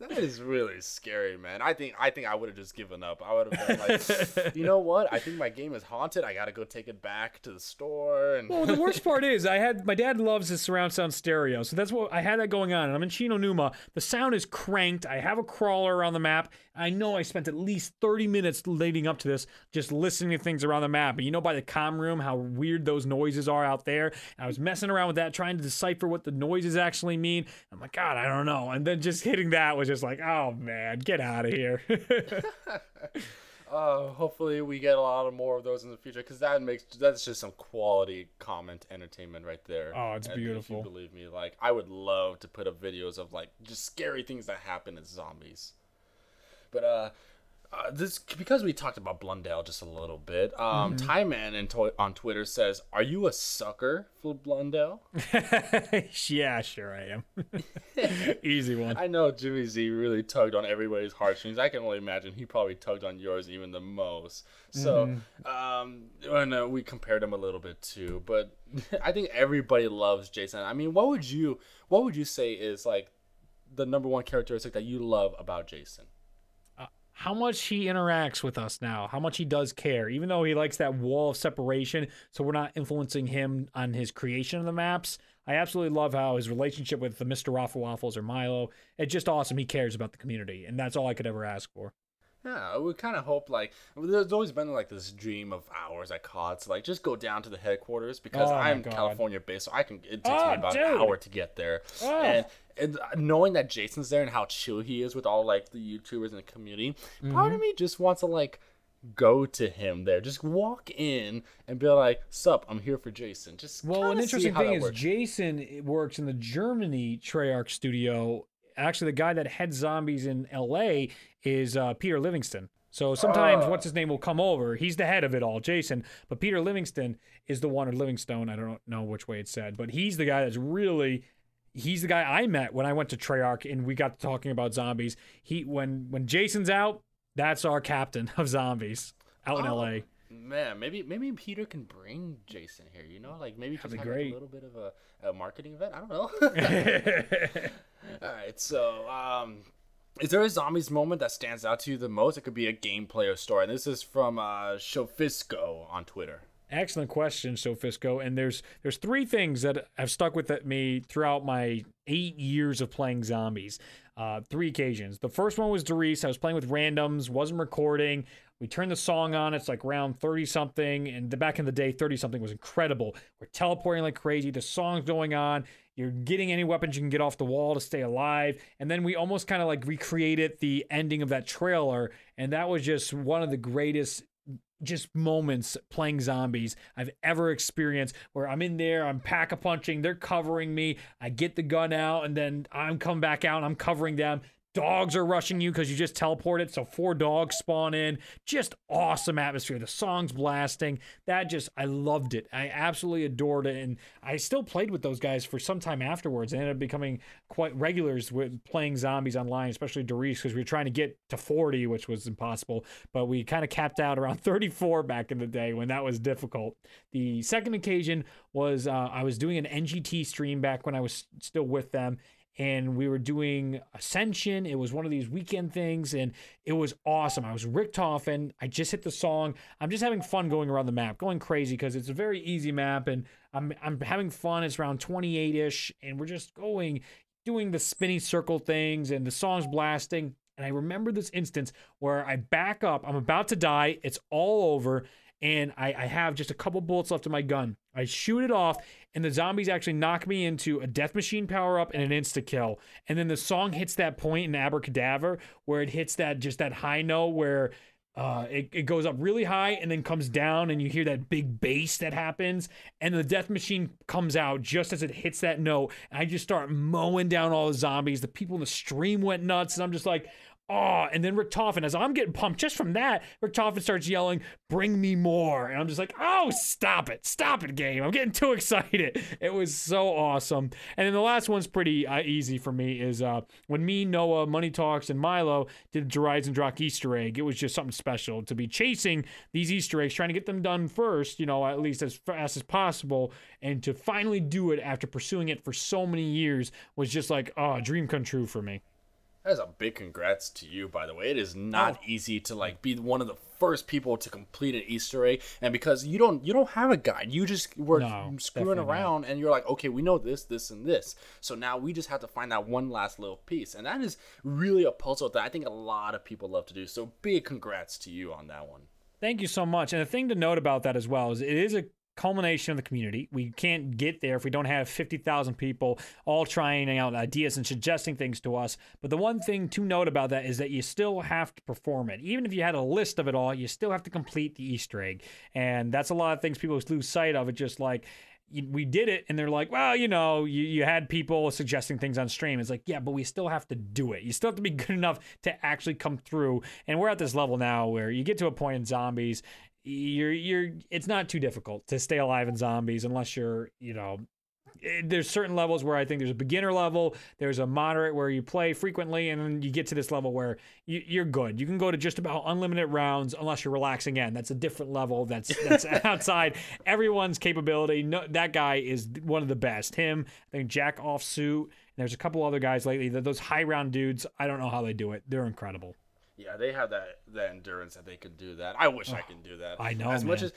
That is really scary, man. I think I would have just given up. I would have been like, you know what? I think my game is haunted. I gotta go take it back to the store. And well, the worst part is my dad loves his surround sound stereo, so that's what I had that going on. And I'm in Shino Numa. The sound is cranked. I have a crawler around the map. I know I spent at least 30 minutes leading up to this just listening to things around the map. And you know by the comm room how weird those noises are out there. And I was messing around with that, trying to decipher what the noises actually mean. I'm like, God, I don't know. And then just hitting that was just like, oh man, get out of here. Hopefully we get a lot of more of those in the future, because that's just some quality comment entertainment right there. Oh, it's beautiful. If you believe me, like I would love to put up videos of like just scary things that happen as zombies. But This because we talked about Blundell just a little bit. Tie Man on Twitter says, "Are you a sucker for Blundell?" Yeah, sure I am. Easy one. I know Jimmy Z really tugged on everybody's heartstrings. I can only imagine he probably tugged on yours even the most. So, and we compared him a little bit too, but I think everybody loves Jason. I mean, what would you say is like the number one characteristic that you love about Jason? How much he interacts with us now, how much he does care, even though he likes that wall of separation, so we're not influencing him on his creation of the maps. I absolutely love how his relationship with the Mr. Raffle Waffles or Milo, it's just awesome. He cares about the community, and that's all I could ever ask for. Yeah, we kind of hope, like, there's always been, like, this dream of ours at COD to, like, just go down to the headquarters, because I'm California-based, so it takes me about an hour to get there. And knowing that Jason's there and how chill he is with all, like, the YouTubers in the community, part of me just wants to, like, go to him there. Just walk in and be like, sup, I'm here for Jason. Just Well, an interesting thing is Jason works in the Germany Treyarch studio. Actually, the guy that heads zombies in LA is Peter Livingston. So sometimes what's his name will come over. He's the head of it all, Jason. But Peter Livingston is the one, or Livingstone, I don't know which way it's said. But he's the guy that's really... He's the guy I met when I went to Treyarch and we got to talking about zombies. When Jason's out, that's our captain of zombies out in LA. Man, maybe Peter can bring Jason here, you know? Like, maybe just have like a little bit of a marketing event. I don't know. All right, so is there a zombies moment that stands out to you the most? It could be a gameplay or story. And this is from Shofisco on Twitter. Excellent question, Sofisco. And there's three things that have stuck with me throughout my 8 years of playing zombies. 3 occasions. The first one was Doris. I was playing with randoms, wasn't recording. We turned the song on. It's like round 30-something. And back in the day, 30-something was incredible. We're teleporting like crazy. The song's going on. You're getting any weapons you can get off the wall to stay alive. And then we almost kind of like recreated the ending of that trailer. And that was just one of the greatest just moments playing zombies I've ever experienced, where I'm in there, I'm pack-a-punching, they're covering me, I get the gun out, and then I'm coming back out and I'm covering them. Dogs are rushing you because you just teleported, so 4 dogs spawn in. Just awesome atmosphere. The song's blasting. I loved it. I absolutely adored it, and I still played with those guys for some time afterwards. I ended up becoming quite regulars with playing zombies online, especially Doris, because we were trying to get to 40, which was impossible, but we kind of capped out around 34 back in the day when that was difficult. The second occasion was I was doing an NGT stream back when I was still with them, and we were doing Ascension. It was one of these weekend things, and it was awesome. I was Richtofen. I just hit the song. I'm just having fun going around the map, going crazy because it's a very easy map, and I'm having fun. It's around 28-ish, and we're just doing the spinny circle things, and the song's blasting. And I remember this instance where I back up. I'm about to die. It's all over, and I have just a couple bullets left in my gun. I shoot it off, and the zombies actually knock me into a death machine power-up and an insta-kill. And then the song hits that point in Abracadaver where it hits that high note where it goes up really high and then comes down, and you hear that big bass that happens, and the death machine comes out just as it hits that note, and I just start mowing down all the zombies. The people in the stream went nuts, and I'm just like... Oh, and then Richtofen, as I'm getting pumped just from that, Richtofen starts yelling, "Bring me more." And I'm just like, oh, stop it, game. I'm getting too excited. It was so awesome. And then the last one's pretty easy for me is when me, Noah, Money Talks, and Milo did the Horizon Drock Easter egg. It was just something special to be chasing these Easter eggs, trying to get them done first, at least as fast as possible. And to finally do it after pursuing it for so many years was just like, a dream come true for me. That is a big congrats to you, by the way. It is not easy to like be one of the first people to complete an Easter egg, and because you don't have a guide, you just were screwing around, and you're like, okay, we know this, and this, so now we just have to find that one last little piece, and that is really a puzzle that I think a lot of people love to do. So big congrats to you on that one. Thank you so much. And the thing to note about that as well is it is a culmination of the community. We can't get there if we don't have 50,000 people all trying out ideas and suggesting things to us. But the one thing to note about that is that you still have to perform it. Even if you had a list of it all, you still have to complete the Easter egg. And that's a lot of things people lose sight of. It's just like, we did it, and they're like, well, you had people suggesting things on stream. It's like, yeah, but we still have to do it. You still have to be good enough to actually come through. And we're at this level now where you get to a point in zombies, it's not too difficult to stay alive in zombies unless you're, there's certain levels where I think there's a beginner level, there's a moderate where you play frequently, and then you get to this level where you're good. You can go to just about unlimited rounds unless you're relaxing in. That's a different level. That's outside everyone's capability. No, that guy is one of the best. Him, I think Jack Offsuit, and there's a couple other guys lately. Those high round dudes, I don't know how they do it. They're incredible. Yeah, they have that endurance that they could do that. I wish I could do that. I know, as much as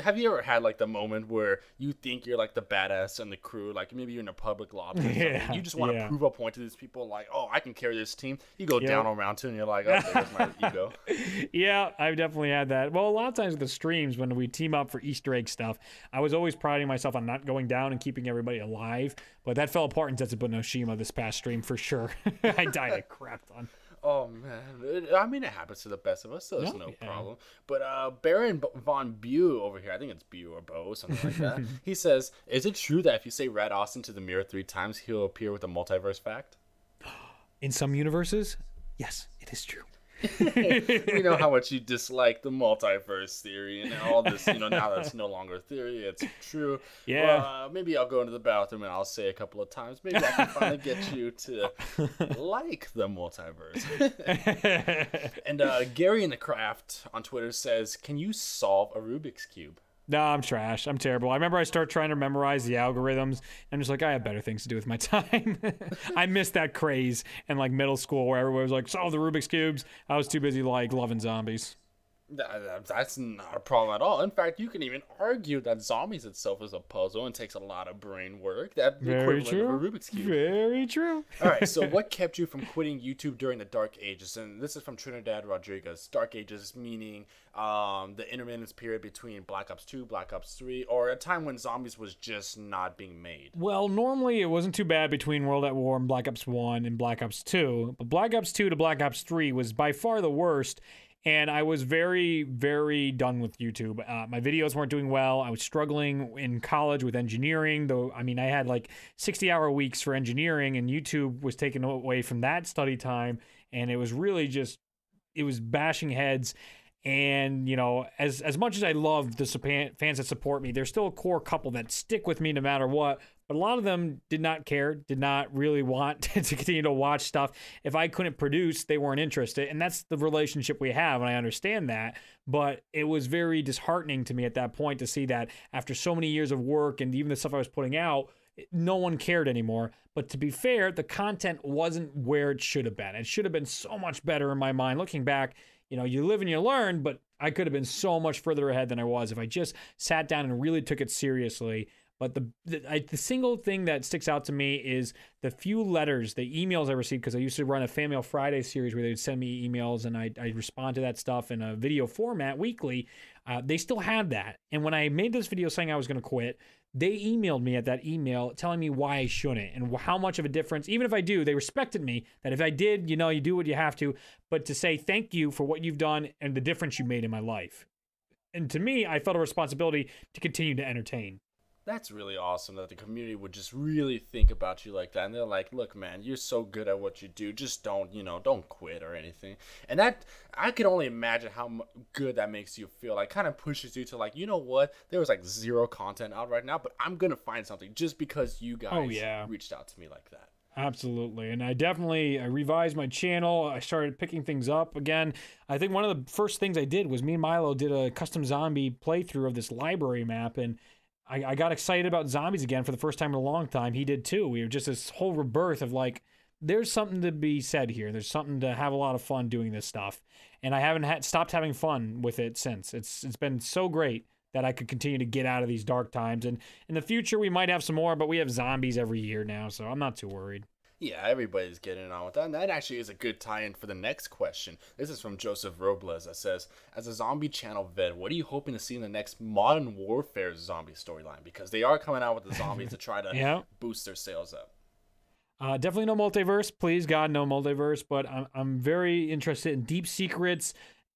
have you ever had the moment where you think you're the badass in the crew, maybe you're in a public lobby, and you just want to prove a point to these people, oh, I can carry this team. You go down on round 2, and you're like, oh, there's my ego. Yeah, I've definitely had that. Well, a lot of times with the streams when we team up for Easter egg stuff, I was always priding myself on not going down and keeping everybody alive, but that fell apart in Tetsubo no Shima this past stream for sure. I died a crap ton. Oh man, I mean it happens to the best of us, so there's no problem. But Baron von Bew over here, I think it's Bew or Bo, something like that. He says, "Is it true that if you say RadAustin to the mirror 3 times, he'll appear with a multiverse fact?" In some universes, yes, it is true. We know how much you dislike the multiverse theory and all this. Now that's no longer a theory; it's true. Yeah. Maybe I'll go into the bathroom and I'll say a couple of times. Maybe I can finally get you to like the multiverse. And Gary in the Craft on Twitter says, "Can you solve a Rubik's cube?" No, I'm trash. I'm terrible. I remember I started trying to memorize the algorithms. I'm just like, I have better things to do with my time. I missed that craze in middle school where everyone was like, solve the Rubik's Cubes. I was too busy loving zombies. That's not a problem at all. In fact, you can even argue that zombies itself is a puzzle and takes a lot of brain work. That Very equivalent true. of a Rubik's Cube. Very true. All right, so what kept you from quitting YouTube during the Dark Ages? And this is from Trinidad Rodriguez. Dark Ages meaning the intermittent period between Black Ops 2, Black Ops 3, or a time when zombies was just not being made. Well, normally it wasn't too bad between World at War and Black Ops 1 and Black Ops 2. But Black Ops 2 to Black Ops 3 was by far the worst. And I was very, very done with YouTube. My videos weren't doing well. I was struggling in college with engineering, though. I mean, I had 60-hour weeks for engineering, and YouTube was taken away from that study time. And it was really it was bashing heads. And, as much as I love the fans that support me, there's still a core couple that stick with me no matter what. But a lot of them did not care, did not really want to continue to watch stuff. If I couldn't produce, they weren't interested. And that's the relationship we have, and I understand that. But it was very disheartening to me at that point to see that after so many years of work and even the stuff I was putting out, no one cared anymore. But to be fair, the content wasn't where it should have been. It should have been so much better in my mind. Looking back, you live and you learn, but I could have been so much further ahead than I was if I just sat down and really took it seriously. But the single thing that sticks out to me is the few letters, the emails I received, because I used to run a Fan Mail Friday series where they'd send me emails and I'd respond to that stuff in a video format weekly. They still had that. And when I made this video saying I was going to quit, they emailed me at that email telling me why I shouldn't and how much of a difference, even if I do, they respected me, that if I did, you do what you have to, but to say thank you for what you've done and the difference you made in my life. And to me, I felt a responsibility to continue to entertain. That's really awesome that the community would just really think about you like that. And they're like, look, man, you're so good at what you do. Just don't quit or anything. And that, I can only imagine how good that makes you feel. Kind of pushes you to you know what? There was 0 content out right now, but I'm going to find something just because you guys reached out to me like that. Absolutely. And I revised my channel. I started picking things up again. I think one of the first things I did was me and Milo did a custom zombie playthrough of this library map, and I got excited about zombies again for the first time in a long time. He did too. We were just this whole rebirth of there's something to be said here. There's something to have a lot of fun doing this stuff. And I haven't stopped having fun with it since. It's been so great that I could continue to get out of these dark times. And in the future, we might have some more, but we have zombies every year now, so I'm not too worried. Yeah, everybody's getting on with that. And that actually is a good tie-in for the next question. This is from Joseph Robles that says, as a zombie channel vet, what are you hoping to see in the next Modern Warfare zombie storyline? Because they are coming out with the zombies to try to boost their sales up. Definitely no multiverse. Please, God, no multiverse. But I'm very interested in deep secrets,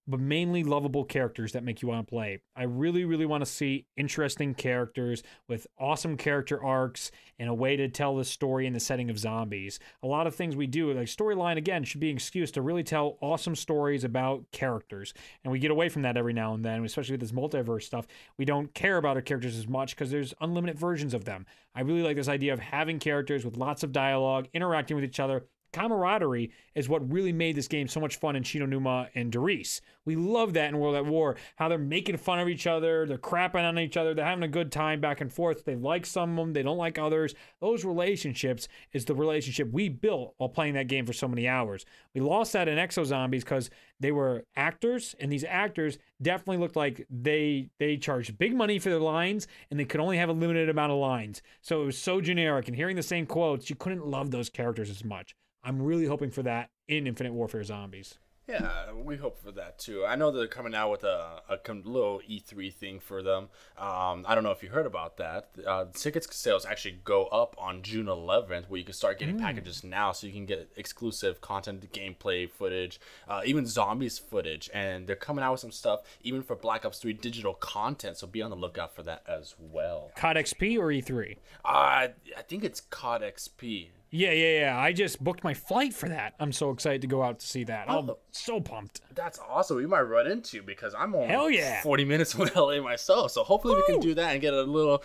but mainly lovable characters that make you want to play. I really, really want to see interesting characters with awesome character arcs and a way to tell the story in the setting of zombies. A lot of things we do, like storyline, again, should be an excuse to really tell awesome stories about characters. And we get away from that every now and then, especially with this multiverse stuff. We don't care about our characters as much because there's unlimited versions of them. I really like this idea of having characters with lots of dialogue, interacting with each other. Camaraderie is what really made this game so much fun in Shinonuma and Doris. We love that in World at War, how they're making fun of each other, they're crapping on each other, they're having a good time back and forth. They like some of them, they don't like others. Those relationships is the relationship we built while playing that game for so many hours. We lost that in Exo Zombies because they were actors, and these actors definitely looked like they charged big money for their lines, and they could only have a limited amount of lines. So it was so generic, and hearing the same quotes, you couldn't love those characters as much. I'm really hoping for that in Infinite Warfare Zombies. Yeah, we hope for that too. I know they're coming out with a little E3 thing for them. I don't know if you heard about that. Ticket sales actually go up on June 11th, where you can start getting packages now, so you can get exclusive content, gameplay footage, even zombies footage. And they're coming out with some stuff even for Black Ops 3 digital content, so be on the lookout for that as well. COD XP or E3? I think it's COD XP. Yeah. I just booked my flight for that. I'm so excited to go out to see that. I'm so pumped. That's awesome. We might run into, because I'm only Hell yeah. 40 minutes from LA myself. So hopefully we can do that and get a little,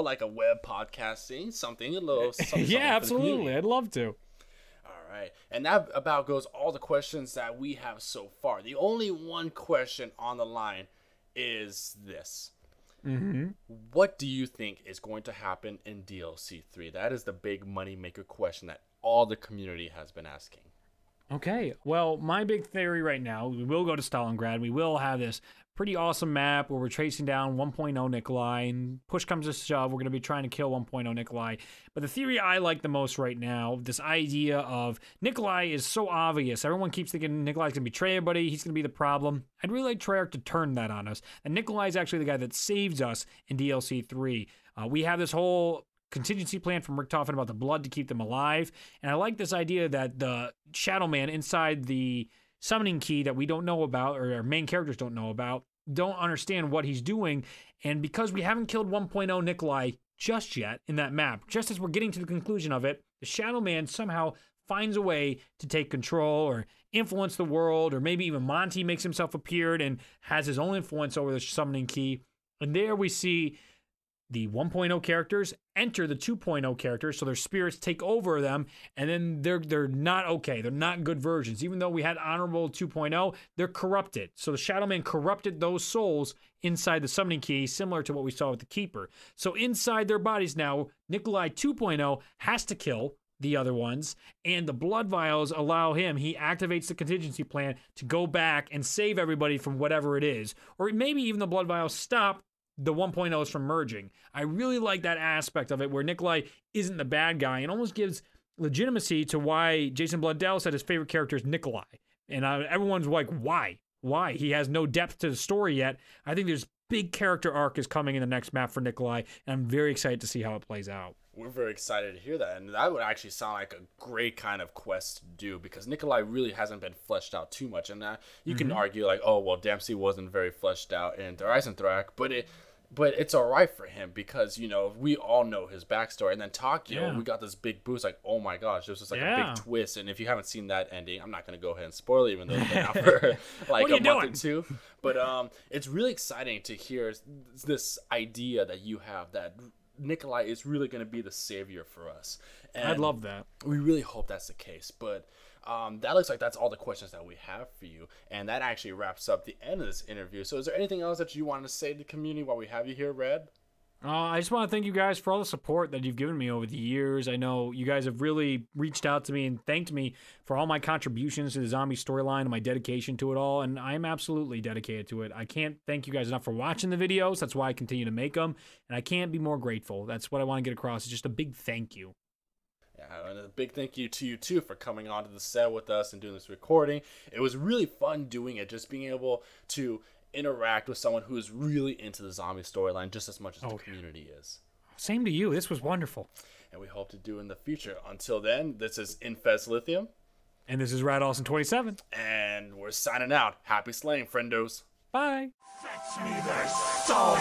like a web podcasting, something, a little something. Yeah, absolutely. I'd love to. All right. And that about goes all the questions that we have so far. The only one question on the line is this. What do you think is going to happen in DLC 3? That is the big money maker question that all the community has been asking. Okay, well, my big theory right now, we will go to Stalingrad. We will have this pretty awesome map where we're chasing down 1.0 Nikolai, and push comes to shove, we're going to be trying to kill 1.0 Nikolai. But the theory I like the most right now, this idea of Nikolai is so obvious. Everyone keeps thinking Nikolai's going to betray everybody, he's going to be the problem. I'd really like Treyarch to turn that on us. And Nikolai is actually the guy that saves us in DLC 3. We have this whole contingency plan from Richtofen about the blood to keep them alive. And I like this idea that the Shadow Man inside the summoning key that we don't know about, or our main characters don't know about, don't understand what he's doing. And because we haven't killed 1.0 Nikolai just yet in that map, just as we're getting to the conclusion of it, the Shadow Man somehow finds a way to take control or influence the world, or maybe even Monty makes himself appear and has his own influence over the summoning key. And there we see the 1.0 characters enter the 2.0 characters, so their spirits take over them, and then they're not okay. They're not good versions. Even though we had honorable 2.0, they're corrupted. So the Shadow Man corrupted those souls inside the summoning key, similar to what we saw with the Keeper. So inside their bodies now, Nikolai 2.0 has to kill the other ones, and the blood vials allow him, he activates the contingency plan to go back and save everybody from whatever it is. Or maybe even the blood vials stop the 1.0s from merging. I really like that aspect of it, where Nikolai isn't the bad guy, and almost gives legitimacy to why Jason Blundell said his favorite character is Nikolai. And everyone's like, why? Why? He has no depth to the story yet. I think there's big character arc is coming in the next map for Nikolai, and I'm very excited to see how it plays out. We're very excited to hear that, and that would actually sound like a great kind of quest to do, because Nikolai really hasn't been fleshed out too much. And you can argue like, oh, well, Dempsey wasn't very fleshed out in Der Eisendrache, but it's all right for him, because, we all know his backstory. And then Tokyo, we got this big boost, like, oh my gosh, this was like a big twist. And if you haven't seen that ending, I'm not going to go ahead and spoil it, even though it's been out for like a month or two. But it's really exciting to hear this idea that you have, that Nikolai is really going to be the savior for us. And I'd love that. We really hope that's the case. But that looks like that's all the questions that we have for you, and that actually wraps up the end of this interview. So is there anything else that you want to say to the community while we have you here, Red? I just want to thank you guys for all the support that you've given me over the years. I know you guys have really reached out to me and thanked me for all my contributions to the zombie storyline and my dedication to it all, and I'm absolutely dedicated to it. I can't thank you guys enough for watching the videos. That's why I continue to make them, and I can't be more grateful. That's what I want to get across, is just a big thank you. Yeah, and a big thank you to you, too, for coming onto the set with us and doing this recording. It was really fun doing it, just being able to interact with someone who is really into the zombie storyline just as much as the community is. Same to you. This was wonderful. And we hope to do in the future. Until then, this is Infest Lithium. And this is RadAustin27. And we're signing out. Happy slaying, friendos. Bye. Fetch me their soul.